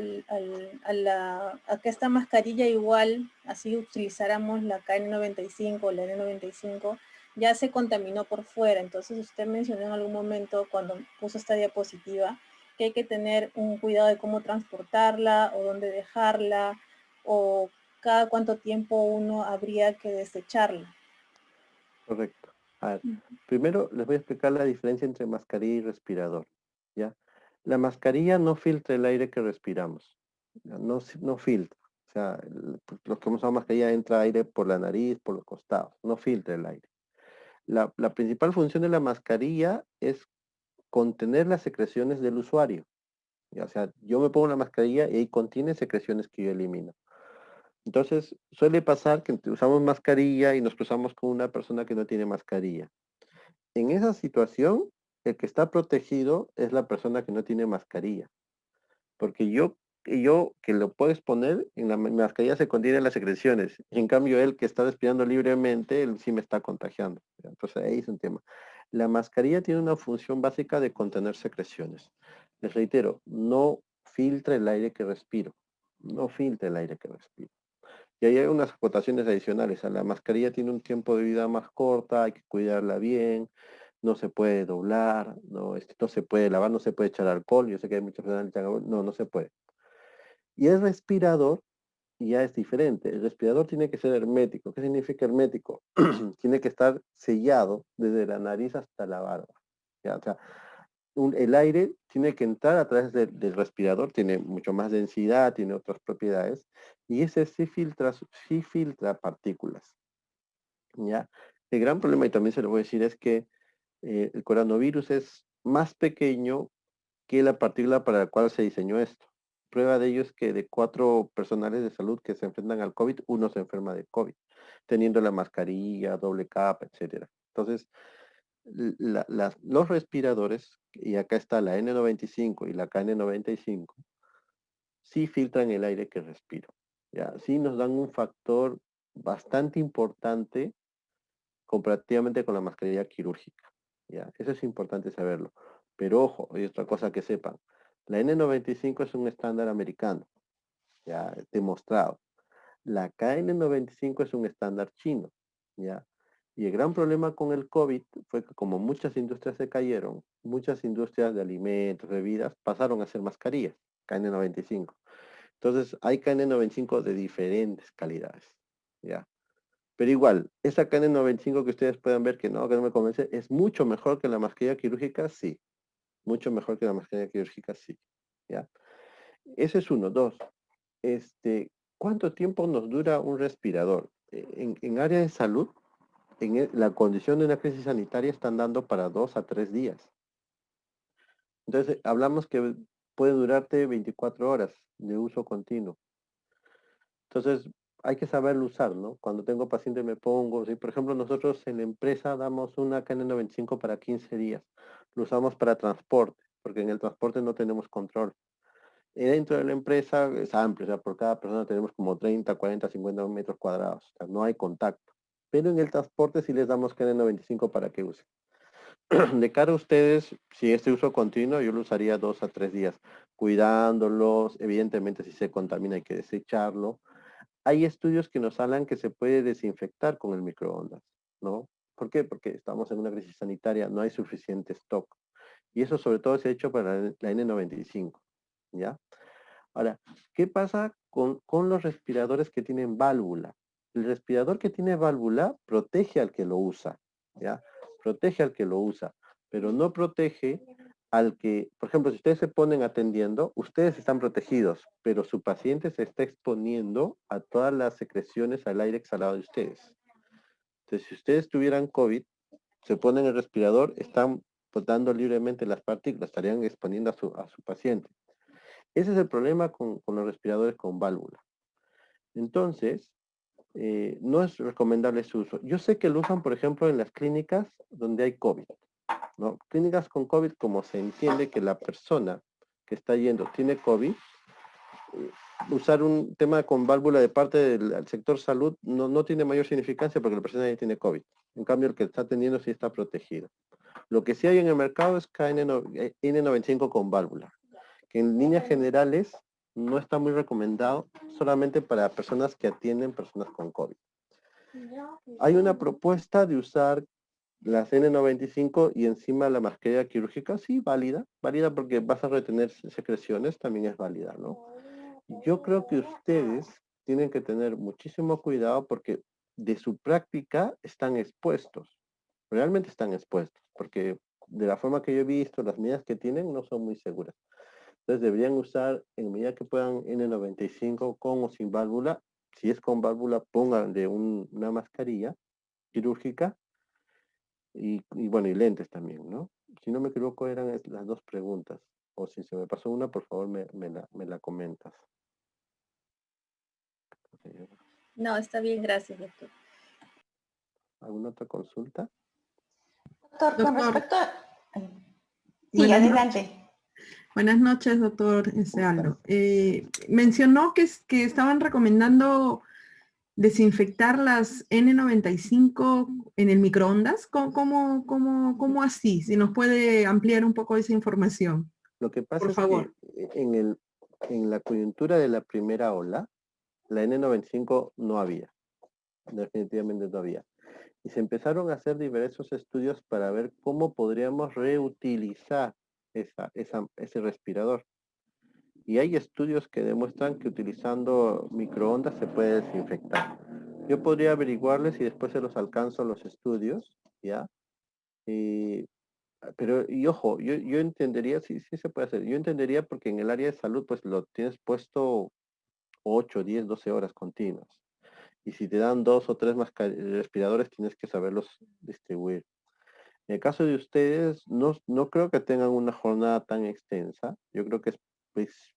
que esta mascarilla igual, así utilizáramos la KN95 o la N95, ya se contaminó por fuera. Entonces usted mencionó en algún momento cuando puso esta diapositiva que hay que tener un cuidado de cómo transportarla o dónde dejarla o cada cuánto tiempo uno habría que desecharla. Correcto. A ver, primero les voy a explicar la diferencia entre mascarilla y respirador, ¿ya? La mascarilla no filtra el aire que respiramos, ¿ya? No, no filtra. O sea, los que hemos usado mascarilla entra aire por la nariz, por los costados, no filtra el aire. La principal función de la mascarilla es contener las secreciones del usuario. ¿Ya? O sea, yo me pongo la mascarilla y ahí contiene secreciones que yo elimino. Entonces, suele pasar que usamos mascarilla y nos cruzamos con una persona que no tiene mascarilla. En esa situación, el que está protegido es la persona que no tiene mascarilla, porque yo que lo puedo exponer, en la mascarilla se contienen las secreciones, y en cambio él que está respirando libremente, él sí me está contagiando. Entonces ahí es un tema. La mascarilla tiene una función básica de contener secreciones. Les reitero, no filtra el aire que respiro, no filtra el aire que respiro. Y ahí hay unas acotaciones adicionales. La mascarilla tiene un tiempo de vida más corta, hay que cuidarla bien, no se puede doblar, no, no se puede lavar, no se puede echar alcohol. Yo sé que hay muchas personas que echan alcohol, no, no se puede. Y el respirador ya es diferente. El respirador tiene que ser hermético. ¿Qué significa hermético? Tiene que estar sellado desde la nariz hasta la barba. ¿Ya? O sea, el aire tiene que entrar a través del respirador, tiene mucho más densidad, tiene otras propiedades, y ese sí filtra partículas, ¿ya? El gran problema, y también se lo voy a decir, es que el coronavirus es más pequeño que la partícula para la cual se diseñó esto. Prueba de ello es que de 4 personales de salud que se enfrentan al COVID, uno se enferma de COVID, teniendo la mascarilla, doble capa, etcétera. Entonces, los respiradores, y acá está la N95 y la KN95, sí filtran el aire que respiro. ¿Ya? Sí nos dan un factor bastante importante comparativamente con la mascarilla quirúrgica. ¿Ya? Eso es importante saberlo. Pero ojo, hay otra cosa que sepan. La N95 es un estándar americano, ya demostrado. La KN95 es un estándar chino, ¿ya? Y el gran problema con el COVID fue que como muchas industrias se cayeron, muchas industrias de alimentos, bebidas, pasaron a hacer mascarillas, KN95. Entonces hay KN95 de diferentes calidades, ¿ya? Pero igual, esa KN95 que ustedes puedan ver que no me convence, es mucho mejor que la mascarilla quirúrgica, sí. Mucho mejor que la mascarilla quirúrgica, sí. ¿Ya? Ese es uno. Dos, ¿cuánto tiempo nos dura un respirador? En área de salud, la condición de una crisis sanitaria están dando para 2 a 3 días. Entonces, hablamos que puede durarte 24 horas de uso continuo. Entonces, hay que saberlo usar, ¿no? Cuando tengo paciente me pongo, si por ejemplo nosotros en la empresa damos una KN95 para 15 días. Lo usamos para transporte, porque en el transporte no tenemos control. Y dentro de la empresa es amplio, o sea, por cada persona tenemos como 30, 40, 50 metros cuadrados, o sea, no hay contacto. Pero en el transporte sí les damos KN95 para que usen. De cara a ustedes, si este uso continuo, yo lo usaría 2 a 3 días, cuidándolos. Evidentemente, si se contamina hay que desecharlo. Hay estudios que nos hablan que se puede desinfectar con el microondas, ¿no? ¿Por qué? Porque estamos en una crisis sanitaria, no hay suficiente stock. Y eso sobre todo se ha hecho para la N95, ¿ya? Ahora, ¿qué pasa con los respiradores que tienen válvula? El respirador que tiene válvula protege al que lo usa, ¿ya? Protege al que lo usa, pero no protege al que, por ejemplo, si ustedes se ponen atendiendo, ustedes están protegidos, pero su paciente se está exponiendo a todas las secreciones al aire exhalado de ustedes. Entonces, si ustedes tuvieran COVID, se ponen el respirador, están botando libremente las partículas, estarían exponiendo a su paciente. Ese es el problema con los respiradores con válvula. Entonces, no es recomendable su uso. Yo sé que lo usan, por ejemplo, en las clínicas donde hay COVID, ¿no? Clínicas con COVID, como se entiende que la persona que está yendo tiene COVID, usar un tema con válvula de parte del sector salud no tiene mayor significancia porque la persona ya tiene COVID. En cambio, el que está atendiendo sí está protegido. Lo que sí hay en el mercado es KN95 con válvula, que en líneas generales no está muy recomendado, solamente para personas que atienden personas con COVID. Hay una propuesta de usar las N95 y encima la mascarilla quirúrgica, sí, válida porque vas a retener secreciones, también es válida, ¿no? Yo creo que ustedes tienen que tener muchísimo cuidado porque de su práctica están expuestos, realmente están expuestos, porque de la forma que yo he visto, las medidas que tienen no son muy seguras. Entonces deberían usar en medida que puedan N95 con o sin válvula. Si es con válvula, pónganle una mascarilla quirúrgica y bueno, y lentes también, ¿no? Si no me equivoco, eran las dos preguntas. O si se me pasó una, por favor me la comentas. No, está bien, gracias, doctor. ¿Alguna otra consulta? Doctor, con Doctor, respecto a... Sí, buenas adelante. noches. Buenas noches, doctor Aldo. ¿Cómo Mencionó que estaban recomendando desinfectar las N95 en el microondas. ¿Cómo así? Si nos puede ampliar un poco esa información, Lo que pasa por es que favor. en la coyuntura de la primera ola, la N95 no había, definitivamente no había. Y se empezaron a hacer diversos estudios para ver cómo podríamos reutilizar ese respirador. Y hay estudios que demuestran que utilizando microondas se puede desinfectar. Yo podría averiguarles y después se los alcanzo los estudios, ¿ya? Y, pero, y ojo, yo entendería, sí se puede hacer. Yo entendería porque en el área de salud pues lo tienes puesto 8, 10, 12 horas continuas. Y si te dan 2 o 3 respiradores, tienes que saberlos distribuir. En el caso de ustedes, no creo que tengan una jornada tan extensa. Yo creo que es pues,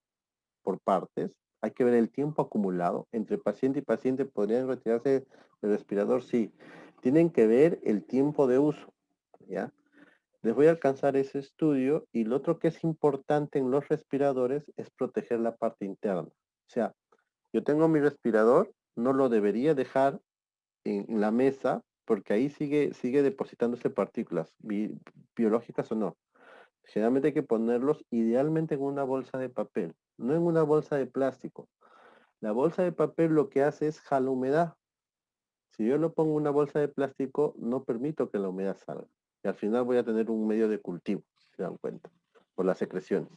por partes. Hay que ver el tiempo acumulado. Entre paciente y paciente podrían retirarse el respirador, sí. Tienen que ver el tiempo de uso, ¿ya? Les voy a alcanzar ese estudio y lo otro que es importante en los respiradores es proteger la parte interna. O sea, yo tengo mi respirador, no lo debería dejar en la mesa porque ahí sigue depositándose partículas, biológicas o no. Generalmente hay que ponerlos idealmente en una bolsa de papel, no en una bolsa de plástico. La bolsa de papel lo que hace es jala humedad. Si yo lo pongo en una bolsa de plástico, no permito que la humedad salga. Y al final voy a tener un medio de cultivo, si se dan cuenta, por las secreciones.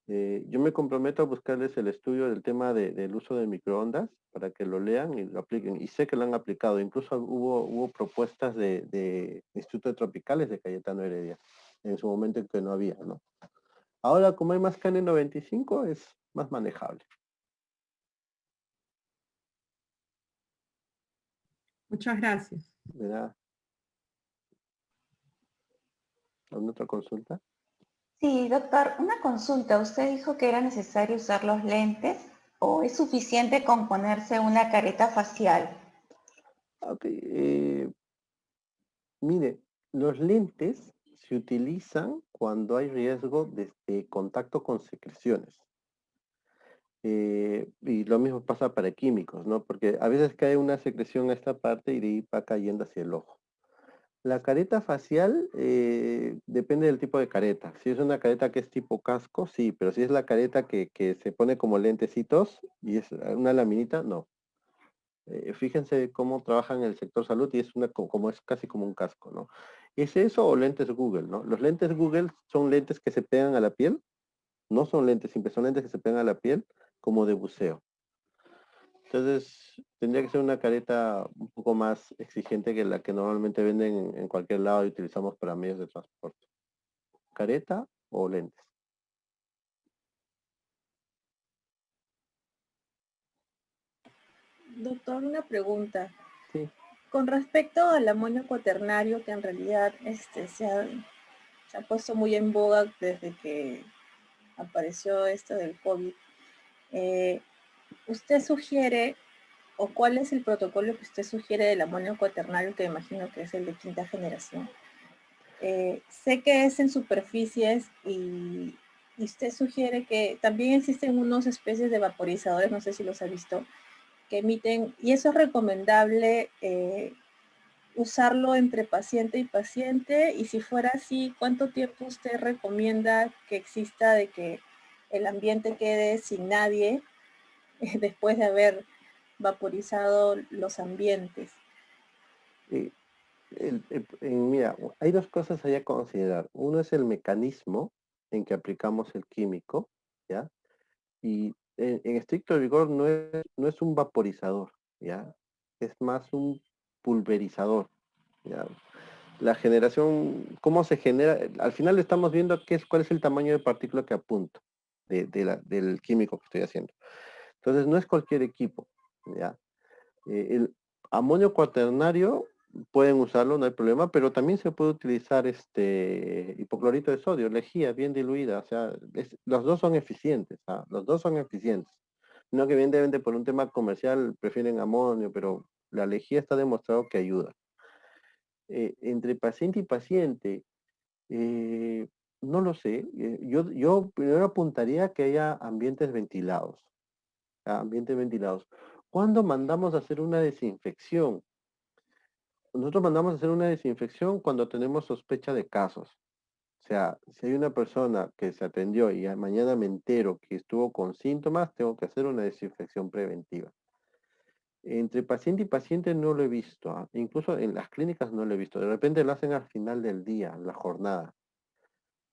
Yo me comprometo a buscarles el estudio del tema del uso de microondas para que lo lean y lo apliquen. Y sé que lo han aplicado. Incluso hubo propuestas de Instituto de Tropicales de Cayetano Heredia en su momento en que no había, ¿no? Ahora, como hay más KN95, es más manejable. Muchas gracias. ¿De nada? ¿Alguna otra consulta? Sí, doctor, una consulta. ¿Usted dijo que era necesario usar los lentes o es suficiente con ponerse una careta facial? Ok, mire, los lentes se utilizan cuando hay riesgo de contacto con secreciones. Y lo mismo pasa para químicos, ¿no? Porque a veces cae una secreción a esta parte y de ahí va cayendo hacia el ojo. La careta facial depende del tipo de careta. Si es una careta que es tipo casco, sí, pero si es la careta que se pone como lentecitos y es una laminita, no. Fíjense cómo trabajan en el sector salud y es como es casi como un casco, ¿no? ¿Es eso o lentes Google, no? Los lentes Google son lentes que se pegan a la piel, no son lentes simples, son lentes que se pegan a la piel como de buceo. Entonces, tendría que ser una careta un poco más exigente que la que normalmente venden en cualquier lado y utilizamos para medios de transporte. ¿Careta o lentes? Doctor, una pregunta. Sí. Con respecto al amonio cuaternario, que en realidad se ha puesto muy en boga desde que apareció esto del COVID, ¿usted sugiere o cuál es el protocolo que usted sugiere del amonio cuaternario, que imagino que es el de quinta generación? Sé que es en superficies y usted sugiere que también existen unas especies de vaporizadores, no sé si los ha visto, que emiten, y eso es recomendable usarlo entre paciente y paciente, y si fuera así, ¿cuánto tiempo usted recomienda que exista de que el ambiente quede sin nadie después de haber vaporizado los ambientes? Eh, mira, hay dos cosas ahí a considerar. Uno es el mecanismo en que aplicamos el químico, ¿ya? Y en estricto rigor no es un vaporizador, ¿ya? Es más un pulverizador, ¿ya? La generación, cómo se genera, al final estamos viendo cuál es el tamaño de partícula que apunto del químico que estoy haciendo. Entonces no es cualquier equipo, ¿ya? El amonio cuaternario pueden usarlo, no hay problema, pero también se puede utilizar hipoclorito de sodio, lejía bien diluida, o sea, los dos son eficientes, ¿ah? Los dos son eficientes. No que evidentemente por un tema comercial prefieren amonio, pero la lejía está demostrado que ayuda. Entre paciente y paciente, eh, no lo sé. Yo primero apuntaría que haya ambientes ventilados. Ambientes ventilados. ¿Cuándo mandamos a hacer una desinfección? Nosotros mandamos a hacer una desinfección cuando tenemos sospecha de casos. O sea, si hay una persona que se atendió y mañana me entero que estuvo con síntomas, tengo que hacer una desinfección preventiva. Entre paciente y paciente no lo he visto, ¿ah? Incluso en las clínicas no lo he visto. De repente lo hacen al final del día, la jornada.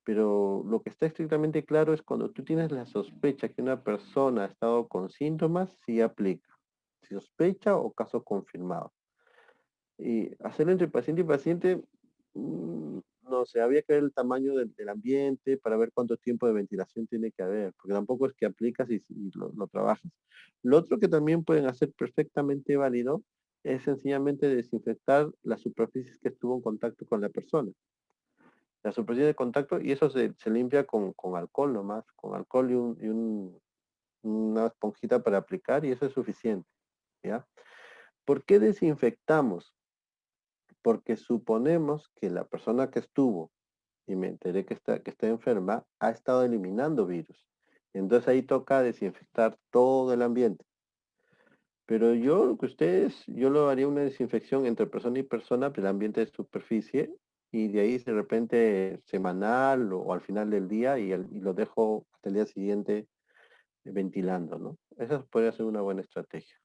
Pero lo que está estrictamente claro es cuando tú tienes la sospecha que una persona ha estado con síntomas, sí aplica. Si sospecha o caso confirmado. Y hacerlo entre paciente y paciente, no sé, había que ver el tamaño del ambiente para ver cuánto tiempo de ventilación tiene que haber, porque tampoco es que aplicas y lo trabajas. Lo otro que también pueden hacer perfectamente válido es sencillamente desinfectar las superficies que estuvo en contacto con la persona. La superficie de contacto, y eso se limpia con alcohol nomás, con alcohol una esponjita para aplicar y eso es suficiente, ¿ya? ¿Por qué desinfectamos? Porque suponemos que la persona que estuvo, y me enteré que está enferma, ha estado eliminando virus. Entonces ahí toca desinfectar todo el ambiente. Pero yo lo haría una desinfección entre persona y persona, del ambiente de superficie, y de ahí de repente semanal o al final del día y lo dejo hasta el día siguiente ventilando, ¿no? Esa podría ser una buena estrategia.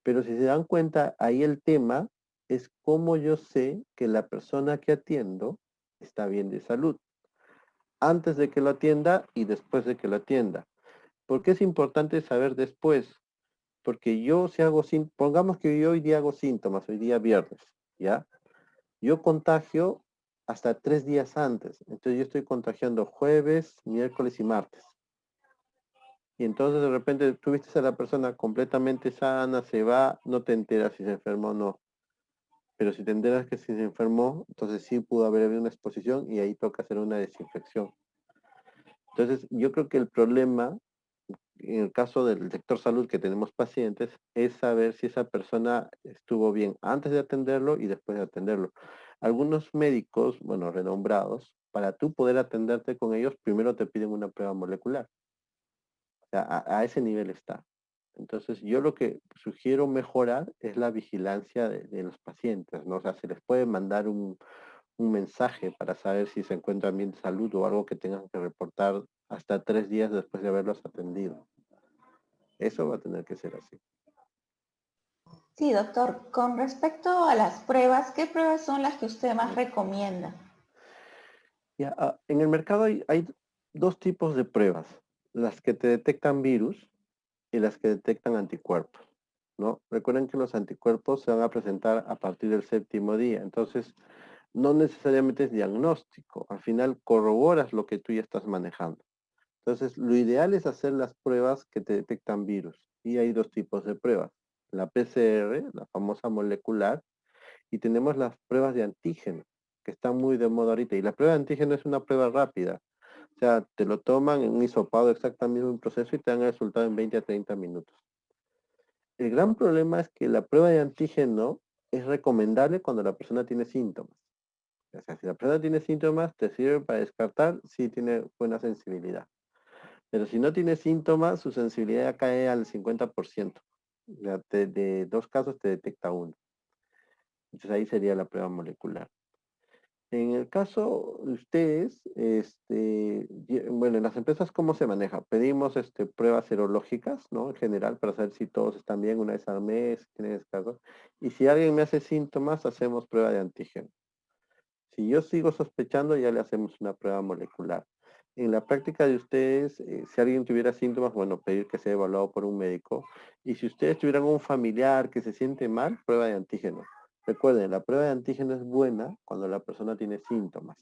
Pero si se dan cuenta, ahí el tema es cómo yo sé que la persona que atiendo está bien de salud, antes de que lo atienda y después de que lo atienda. ¿Por qué es importante saber después? Porque yo si hago, pongamos que yo hoy día hago síntomas, hoy día viernes, ¿ya? Yo contagio hasta 3 días antes. Entonces yo estoy contagiando jueves, miércoles y martes. Y entonces de repente tú viste a la persona completamente sana, se va, no te enteras si se enfermó o no. Pero si te enteras que si se enfermó, entonces sí pudo haber habido una exposición y ahí toca hacer una desinfección. Entonces yo creo que el problema, en el caso del sector salud que tenemos pacientes, es saber si esa persona estuvo bien antes de atenderlo y después de atenderlo. Algunos médicos, bueno, renombrados, para tú poder atenderte con ellos, primero te piden una prueba molecular. O sea, a ese nivel está. Entonces, yo lo que sugiero mejorar es la vigilancia de los pacientes, ¿no? O sea, se les puede mandar un mensaje para saber si se encuentran bien de salud o algo que tengan que reportar hasta 3 días después de haberlos atendido. Eso va a tener que ser así. Sí, doctor. Con respecto a las pruebas, ¿qué pruebas son las que usted más recomienda? Ya, en el mercado hay dos tipos de pruebas, las que te detectan virus y las que detectan anticuerpos, ¿no? Recuerden que los anticuerpos se van a presentar a partir del 7º día, entonces no necesariamente es diagnóstico, al final corroboras lo que tú ya estás manejando. Entonces, lo ideal es hacer las pruebas que te detectan virus. Y hay dos tipos de pruebas. La PCR, la famosa molecular, y tenemos las pruebas de antígeno, que están muy de moda ahorita. Y la prueba de antígeno es una prueba rápida. O sea, te lo toman en un hisopado exactamente el mismo proceso y te dan el resultado en 20 a 30 minutos. El gran problema es que la prueba de antígeno es recomendable cuando la persona tiene síntomas. O sea, si la persona tiene síntomas, te sirve para descartar si tiene buena sensibilidad. Pero si no tiene síntomas, su sensibilidad cae al 50%. O sea, de 2 casos te detecta uno. Entonces ahí sería la prueba molecular. En el caso de ustedes, bueno, en las empresas, ¿cómo se maneja? Pedimos pruebas serológicas, ¿no? En general, para saber si todos están bien una vez al mes, si tienen descargo. Y si alguien me hace síntomas, hacemos prueba de antígeno. Si yo sigo sospechando, ya le hacemos una prueba molecular. En la práctica de ustedes, si alguien tuviera síntomas, bueno, pedir que sea evaluado por un médico. Y si ustedes tuvieran un familiar que se siente mal, prueba de antígeno. Recuerden, la prueba de antígeno es buena cuando la persona tiene síntomas.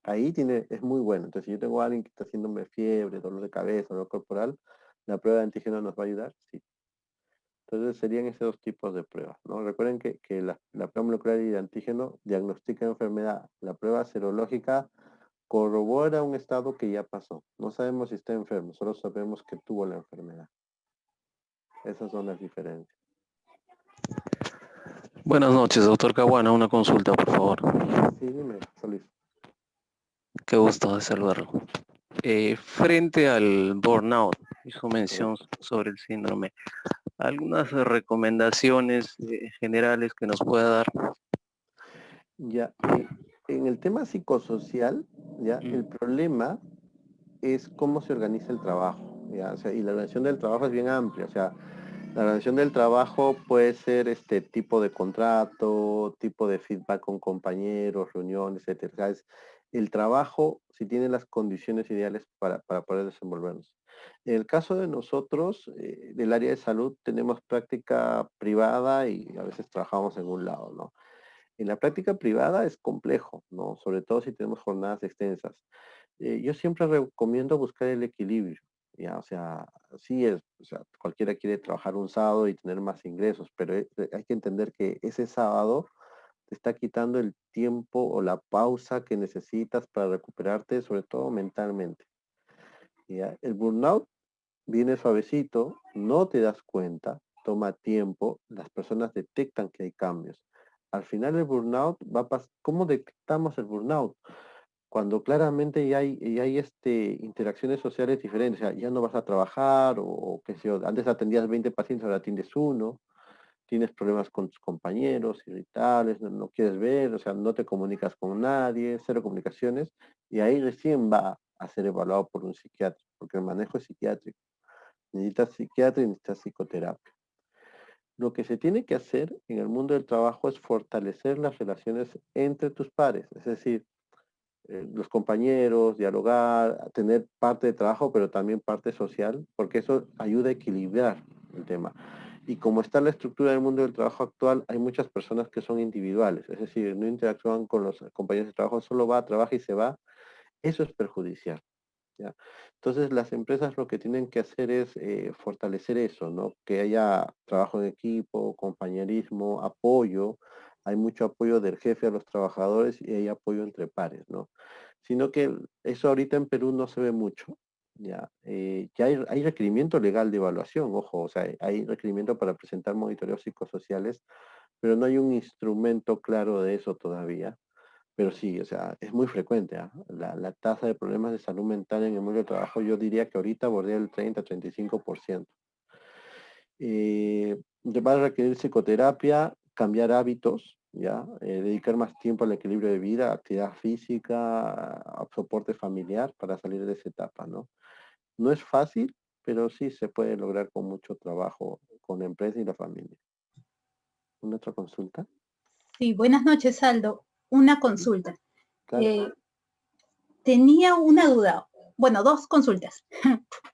Ahí es muy bueno. Entonces, si yo tengo a alguien que está haciéndome fiebre, dolor de cabeza, dolor corporal, la prueba de antígeno nos va a ayudar, sí. Entonces serían esos dos tipos de pruebas, ¿no? Recuerden que la prueba molecular y de antígeno diagnostica enfermedad. La prueba serológica corrobora un estado que ya pasó. No sabemos si está enfermo, solo sabemos que tuvo la enfermedad. Esas son las diferencias. Buenas noches, doctor Caguana. Una consulta, por favor. Sí, dime, Solís. Qué gusto de saludarlo. Frente al burnout, hizo mención Correcto. sobre el síndrome. ¿Algunas recomendaciones generales que nos pueda dar? Ya, en el tema psicosocial, ya, el problema es cómo se organiza el trabajo, ya, o sea, y la organización del trabajo es bien amplia, o sea, la organización del trabajo puede ser este tipo de contrato, tipo de feedback con compañeros, reuniones, etcétera. O sea, el trabajo si tiene las condiciones ideales para poder desenvolvernos. En el caso de nosotros, del área de salud, tenemos práctica privada y a veces trabajamos en un lado, ¿no? En la práctica privada es complejo, ¿no? Sobre todo si tenemos jornadas extensas. Yo siempre recomiendo buscar el equilibrio, ¿ya? O sea, sí es, o sea, cualquiera quiere trabajar un sábado y tener más ingresos, pero hay que entender que ese sábado te está quitando el tiempo o la pausa que necesitas para recuperarte, sobre todo mentalmente, ¿ya? El burnout viene suavecito, no te das cuenta, toma tiempo, las personas detectan que hay cambios. Al final el burnout va a pasar. ¿Cómo detectamos el burnout? Cuando claramente ya hay interacciones sociales diferentes, o sea, ya no vas a trabajar o qué sé yo, antes atendías 20 pacientes, ahora atiendes uno, tienes problemas con tus compañeros, irritables, no quieres ver, o sea, no te comunicas con nadie, cero comunicaciones, y ahí recién va a ser evaluado por un psiquiatra, porque el manejo es psiquiátrico. Necesitas psiquiatra y necesitas psicoterapia. Lo que se tiene que hacer en el mundo del trabajo es fortalecer las relaciones entre tus pares, es decir, los compañeros, dialogar, tener parte de trabajo, pero también parte social, porque eso ayuda a equilibrar el tema. Y como está la estructura del mundo del trabajo actual, hay muchas personas que son individuales, es decir, no interactúan con los compañeros de trabajo, solo va, trabaja y se va. Eso es perjudicial. ¿ya? Entonces las empresas lo que tienen que hacer es fortalecer eso, ¿no? Que haya trabajo en equipo, compañerismo, apoyo. Hay mucho apoyo del jefe a los trabajadores y hay apoyo entre pares, ¿no? Sino que eso ahorita en Perú no se ve mucho. Ya hay requerimiento legal de evaluación, ojo, o sea, hay requerimiento para presentar monitoreos psicosociales, pero no hay un instrumento claro de eso todavía. Pero sí, o sea, es muy frecuente, ¿ah? La tasa de problemas de salud mental en el mundo del trabajo, yo diría que ahorita bordea el 30-35%. Va a requerir psicoterapia, cambiar hábitos, ¿ya? Dedicar más tiempo al equilibrio de vida, actividad física, a soporte familiar para salir de esa etapa, ¿no? No es fácil, pero sí se puede lograr con mucho trabajo con la empresa y la familia. ¿Una otra consulta? Sí, buenas noches, Aldo. Una Sí, consulta. claro. Tenía una duda. Bueno, dos consultas.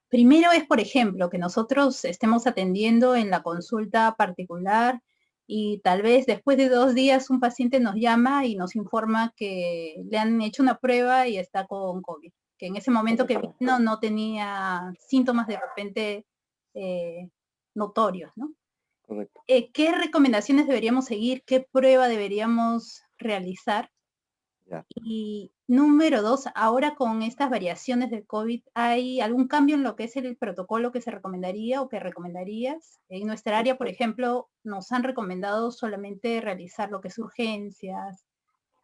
Primero es, por ejemplo, que nosotros estemos atendiendo en la consulta particular y tal vez después de 2 días un paciente nos llama y nos informa que le han hecho una prueba y está con COVID, que en ese momento que Correcto. vino no tenía síntomas de repente notorios, ¿no? Correcto. ¿Qué recomendaciones deberíamos seguir? ¿Qué prueba deberíamos realizar? Ya. Y número 2, ahora con estas variaciones del COVID, ¿hay algún cambio en lo que es el protocolo que se recomendaría o que recomendarías? En nuestra área, por ejemplo, nos han recomendado solamente realizar lo que es urgencias.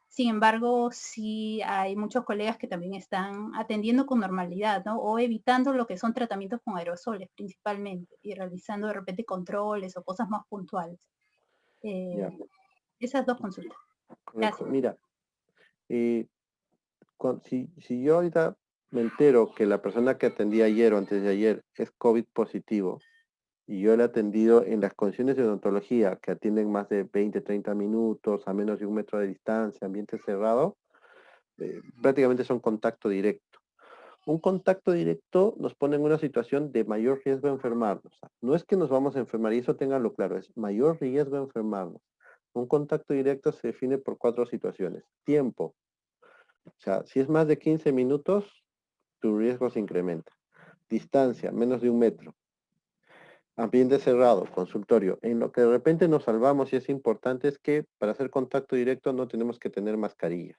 Sin embargo, sí hay muchos colegas que también están atendiendo con normalidad, ¿no? O evitando lo que son tratamientos con aerosoles principalmente y realizando de repente controles o cosas más puntuales. Ya. Esas dos consultas. Correcto. Gracias. Mira, si yo ahorita me entero que la persona que atendí ayer o antes de ayer es COVID positivo y yo le he atendido en las condiciones de odontología que atienden más de 20, 30 minutos a menos de 1 metro de distancia, ambiente cerrado, prácticamente son contacto directo. Un contacto directo nos pone en una situación de mayor riesgo de enfermarnos. No es que nos vamos a enfermar, y eso ténganlo claro, es mayor riesgo de enfermarnos. Un contacto directo se define por 4 situaciones. Tiempo. O sea, si es más de 15 minutos, tu riesgo se incrementa. Distancia, menos de 1 metro. Ambiente cerrado, consultorio. En lo que de repente nos salvamos y es importante es que para hacer contacto directo no tenemos que tener mascarillas.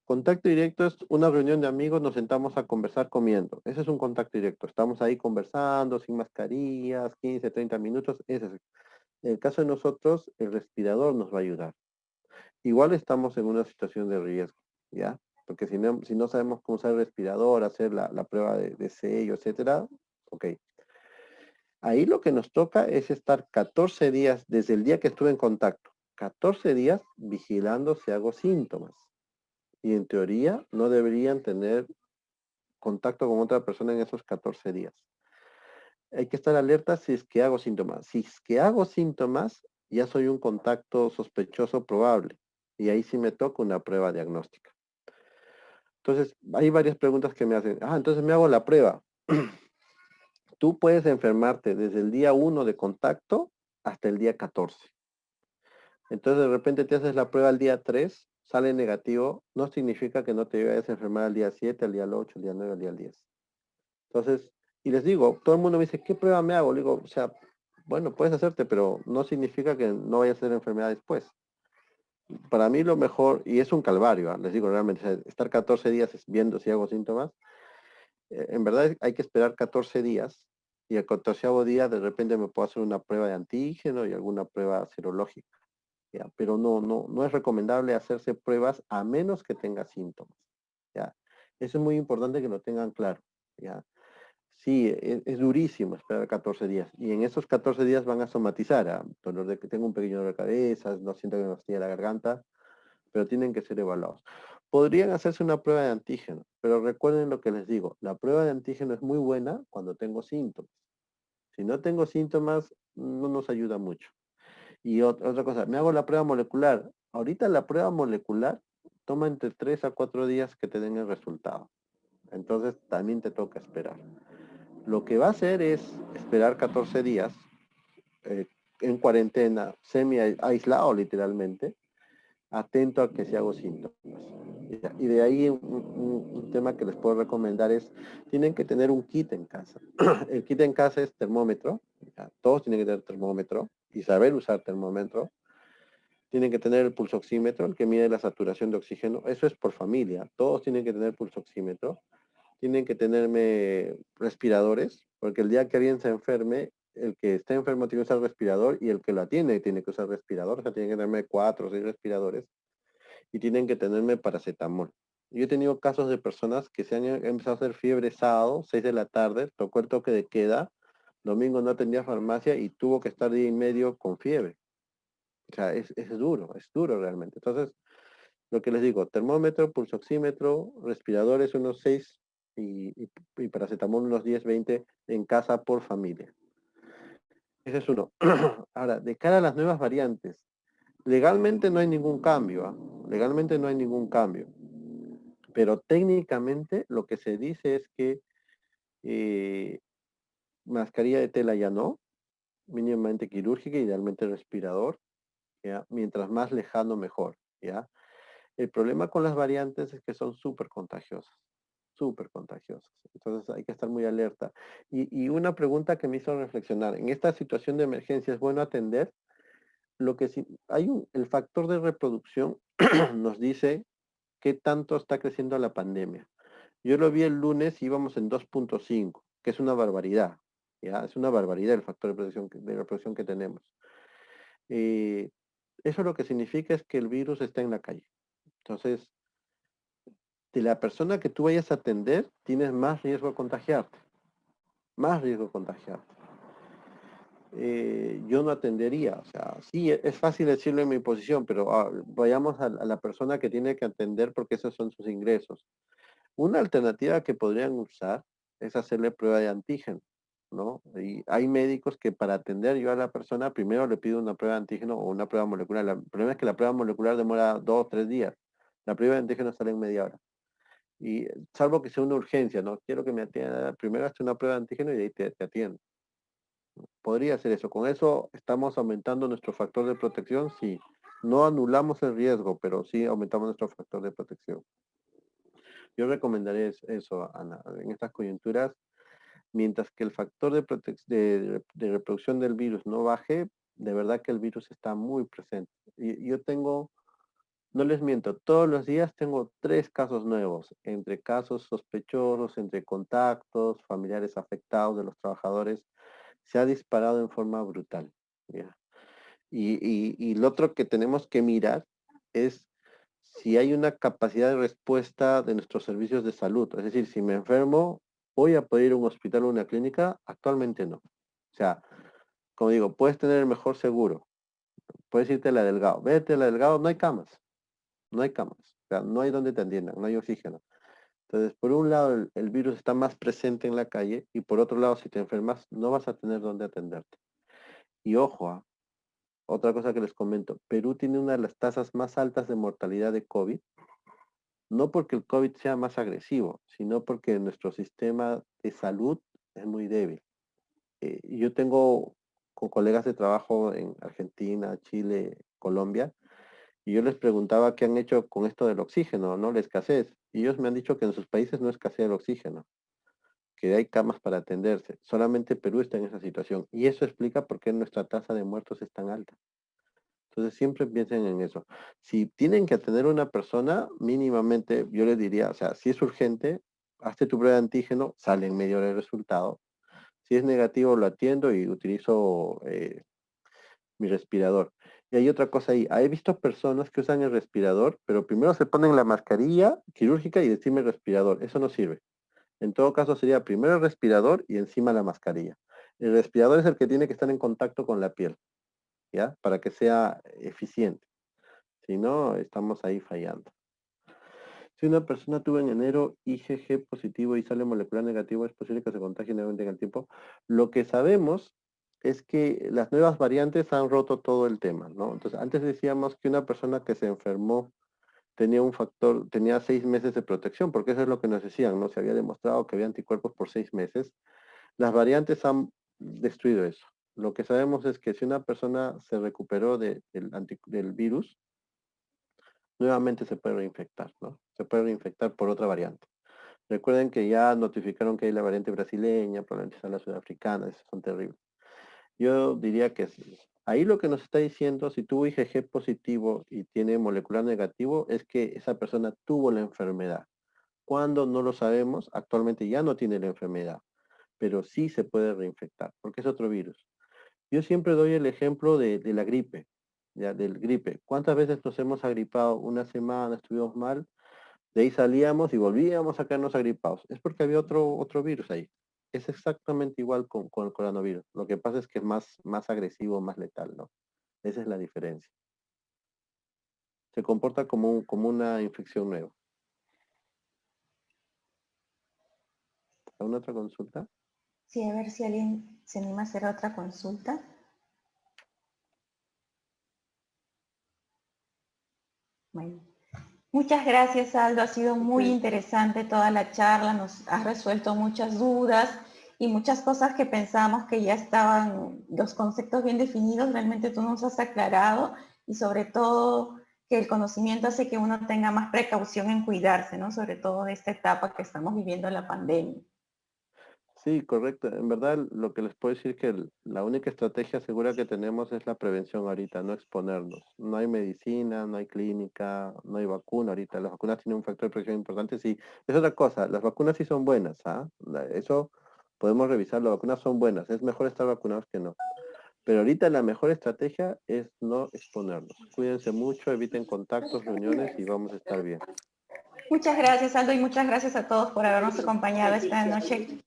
Contacto directo es una reunión de amigos, nos sentamos a conversar comiendo. Ese es un contacto directo. Estamos ahí conversando sin mascarillas, 15, 30 minutos. Ese es. En el caso de nosotros, el respirador nos va a ayudar. Igual estamos en una situación de riesgo, ¿ya? Porque si no sabemos cómo usar el respirador, hacer la prueba de sello, etcétera, ok. Ahí lo que nos toca es estar 14 días desde el día que estuve en contacto, 14 días vigilando si hago síntomas. Y en teoría no deberían tener contacto con otra persona en esos 14 días. Hay que estar alerta si es que hago síntomas. Si es que hago síntomas, ya soy un contacto sospechoso probable. Y ahí sí me toca una prueba diagnóstica. Entonces, hay varias preguntas que me hacen. Entonces me hago la prueba. Tú puedes enfermarte desde el día 1 de contacto hasta el día 14. Entonces, de repente te haces la prueba al día 3, sale negativo, no significa que no te vayas a enfermar al día 7, al día 8, al día 9, al día 10. Entonces, y les digo, todo el mundo me dice, ¿qué prueba me hago? Le digo, o sea, bueno, puedes hacerte, pero no significa que no vayas a tener enfermedad después. Para mí lo mejor, y es un calvario, les digo realmente, estar 14 días viendo si hago síntomas, en verdad hay que esperar 14 días y al 14º día de repente me puedo hacer una prueba de antígeno y alguna prueba serológica. ¿Ya? Pero no es recomendable hacerse pruebas a menos que tenga síntomas. ¿Ya? Eso es muy importante que lo tengan claro. ¿Ya? Sí, es durísimo esperar 14 días. Y en esos 14 días van a somatizar. Dolor de que tengo un pequeño dolor de cabeza, no siento que me fastidia la garganta, pero tienen que ser evaluados. Podrían hacerse una prueba de antígeno, pero recuerden lo que les digo. La prueba de antígeno es muy buena cuando tengo síntomas. Si no tengo síntomas, no nos ayuda mucho. Y otra cosa, me hago la prueba molecular. Ahorita la prueba molecular toma entre 3 a 4 días que te den el resultado. Entonces también te toca esperar. Lo que va a hacer es esperar 14 días en cuarentena, semi aislado literalmente, atento a que si hago síntomas. Y de ahí un tema que les puedo recomendar es, tienen que tener un kit en casa. El kit en casa es termómetro, ¿ya? Todos tienen que tener termómetro y saber usar termómetro. Tienen que tener el pulsoxímetro, el que mide la saturación de oxígeno. Eso es por familia. Todos tienen que tener pulsoxímetro. Tienen que tenerme respiradores, porque el día que alguien se enferme, el que está enfermo tiene que usar respirador y el que lo atiende tiene que usar respirador. O sea, tienen que tenerme 4 o 6 respiradores y tienen que tenerme paracetamol. Yo he tenido casos de personas que se han empezado a hacer fiebre sábado, 6 de la tarde, tocó el toque de queda, domingo no atendía farmacia y tuvo que estar día y medio con fiebre. O sea, es duro realmente. Entonces, lo que les digo, termómetro, pulsoxímetro, respiradores unos 6 y paracetamol unos 10, 20 en casa por familia. Ese es uno. Ahora, de cara a las nuevas variantes, legalmente no hay ningún cambio, ¿ah? Legalmente no hay ningún cambio. Pero técnicamente lo que se dice es que eh, mascarilla de tela ya no, mínimamente quirúrgica, idealmente respirador, ¿ya? Mientras más lejano mejor, ¿ya? El problema con las variantes es que son súper contagiosas, súper contagiosas. Entonces hay que estar muy alerta. Y una pregunta que me hizo reflexionar, en esta situación de emergencia es bueno atender lo que sí, el factor de reproducción nos dice qué tanto está creciendo la pandemia. Yo lo vi el lunes y íbamos en 2.5, que es una barbaridad. ¿Ya? Es una barbaridad el factor de reproducción que tenemos. Eh, Eso lo que significa es que el virus está en la calle. Entonces, de la persona que tú vayas a atender, tienes más riesgo de contagiarte. Más riesgo de contagiarte. Yo no atendería. O sea, sí, es fácil decirlo en mi posición, pero vayamos a la persona que tiene que atender porque esos son sus ingresos. Una alternativa que podrían usar es hacerle prueba de antígeno, ¿no? Y hay médicos que para atender yo a la persona primero le pido una prueba de antígeno o una prueba molecular. El problema es que la prueba molecular demora 2 o 3 días. La prueba de antígeno sale en media hora. Y salvo que sea una urgencia, ¿no? Quiero que me atienda, primero hazte una prueba de antígeno y de ahí te atiendo. Podría hacer eso. Con eso estamos aumentando nuestro factor de protección, sí. No anulamos el riesgo, pero sí aumentamos nuestro factor de protección. Yo recomendaría eso, Ana, en estas coyunturas, mientras que el factor de reproducción del virus no baje, de verdad que el virus está muy presente. Y yo tengo, no les miento, todos los días tengo 3 casos nuevos, entre casos sospechosos, entre contactos, familiares afectados de los trabajadores, se ha disparado en forma brutal. ¿Ya? Y lo otro que tenemos que mirar es si hay una capacidad de respuesta de nuestros servicios de salud. Es decir, si me enfermo, ¿voy a poder ir a un hospital o una clínica? Actualmente no. O sea, como digo, puedes tener el mejor seguro. Puedes irte a la Delgado. Vete a la Delgado, no hay camas. No hay camas. O sea, no hay donde te atiendan, no hay oxígeno. Entonces, por un lado, el virus está más presente en la calle y por otro lado, si te enfermas, no vas a tener donde atenderte. Y ojo, otra cosa que les comento, Perú tiene una de las tasas más altas de mortalidad de COVID, no porque el COVID sea más agresivo, sino porque nuestro sistema de salud es muy débil. Yo tengo con colegas de trabajo en Argentina, Chile, Colombia, y yo les preguntaba qué han hecho con esto del oxígeno, ¿no? La escasez. Y ellos me han dicho que en sus países no escasea el oxígeno, que hay camas para atenderse. Solamente Perú está en esa situación. Y eso explica por qué nuestra tasa de muertos es tan alta. Entonces siempre piensen en eso. Si tienen que atender a una persona, mínimamente yo les diría, o sea, si es urgente, hazte tu prueba de antígeno, sale en media hora el resultado. Si es negativo, lo atiendo y utilizo mi respirador. Y hay otra cosa ahí. He visto personas que usan el respirador, pero primero se ponen la mascarilla quirúrgica y encima el respirador. Eso no sirve. En todo caso sería primero el respirador y encima la mascarilla. El respirador es el que tiene que estar en contacto con la piel, ¿ya? Para que sea eficiente. Si no, estamos ahí fallando. Si una persona tuvo en enero IgG positivo y sale molecular negativo, es posible que se contagie nuevamente en el tiempo. Lo que sabemos es que las nuevas variantes han roto todo el tema, ¿no? Entonces, antes decíamos que una persona que se enfermó tenía 6 meses de protección, porque eso es lo que nos decían, ¿no? Se había demostrado que había anticuerpos por 6 meses. Las variantes han destruido eso. Lo que sabemos es que si una persona se recuperó del virus, nuevamente se puede reinfectar, ¿no? Se puede reinfectar por otra variante. Recuerden que ya notificaron que hay la variante brasileña, probablemente está la sudafricana, esas son terribles. Yo diría que sí. Ahí lo que nos está diciendo, si tuvo IgG positivo y tiene molecular negativo, es que esa persona tuvo la enfermedad. Cuando no lo sabemos, actualmente ya no tiene la enfermedad, pero sí se puede reinfectar, porque es otro virus. Yo siempre doy el ejemplo de la gripe, ya, del gripe. ¿Cuántas veces nos hemos agripado? Una semana, estuvimos mal, de ahí salíamos y volvíamos a quedarnos agripados. Es porque había otro virus ahí. Es exactamente igual con el coronavirus. Lo que pasa es que es más agresivo, más letal, ¿no? Esa es la diferencia. Se comporta como una infección nueva. ¿Alguna otra consulta? Sí, a ver si alguien se anima a hacer otra consulta. Bueno. Muchas gracias, Aldo. Ha sido muy interesante toda la charla. Nos has resuelto muchas dudas y muchas cosas que pensamos que ya estaban los conceptos bien definidos. Realmente tú nos has aclarado y sobre todo que el conocimiento hace que uno tenga más precaución en cuidarse, ¿no? Sobre todo de esta etapa que estamos viviendo la pandemia. Sí, correcto. En verdad, lo que les puedo decir es que la única estrategia segura que tenemos es la prevención ahorita, no exponernos. No hay medicina, no hay clínica, no hay vacuna ahorita. Las vacunas tienen un factor de protección importante. Sí, es otra cosa. Las vacunas sí son buenas, ¿ah? Eso podemos revisar. Las vacunas son buenas. Es mejor estar vacunados que no. Pero ahorita la mejor estrategia es no exponernos. Cuídense mucho, eviten contactos, reuniones y vamos a estar bien. Muchas gracias, Aldo, y muchas gracias a todos por habernos acompañado esta noche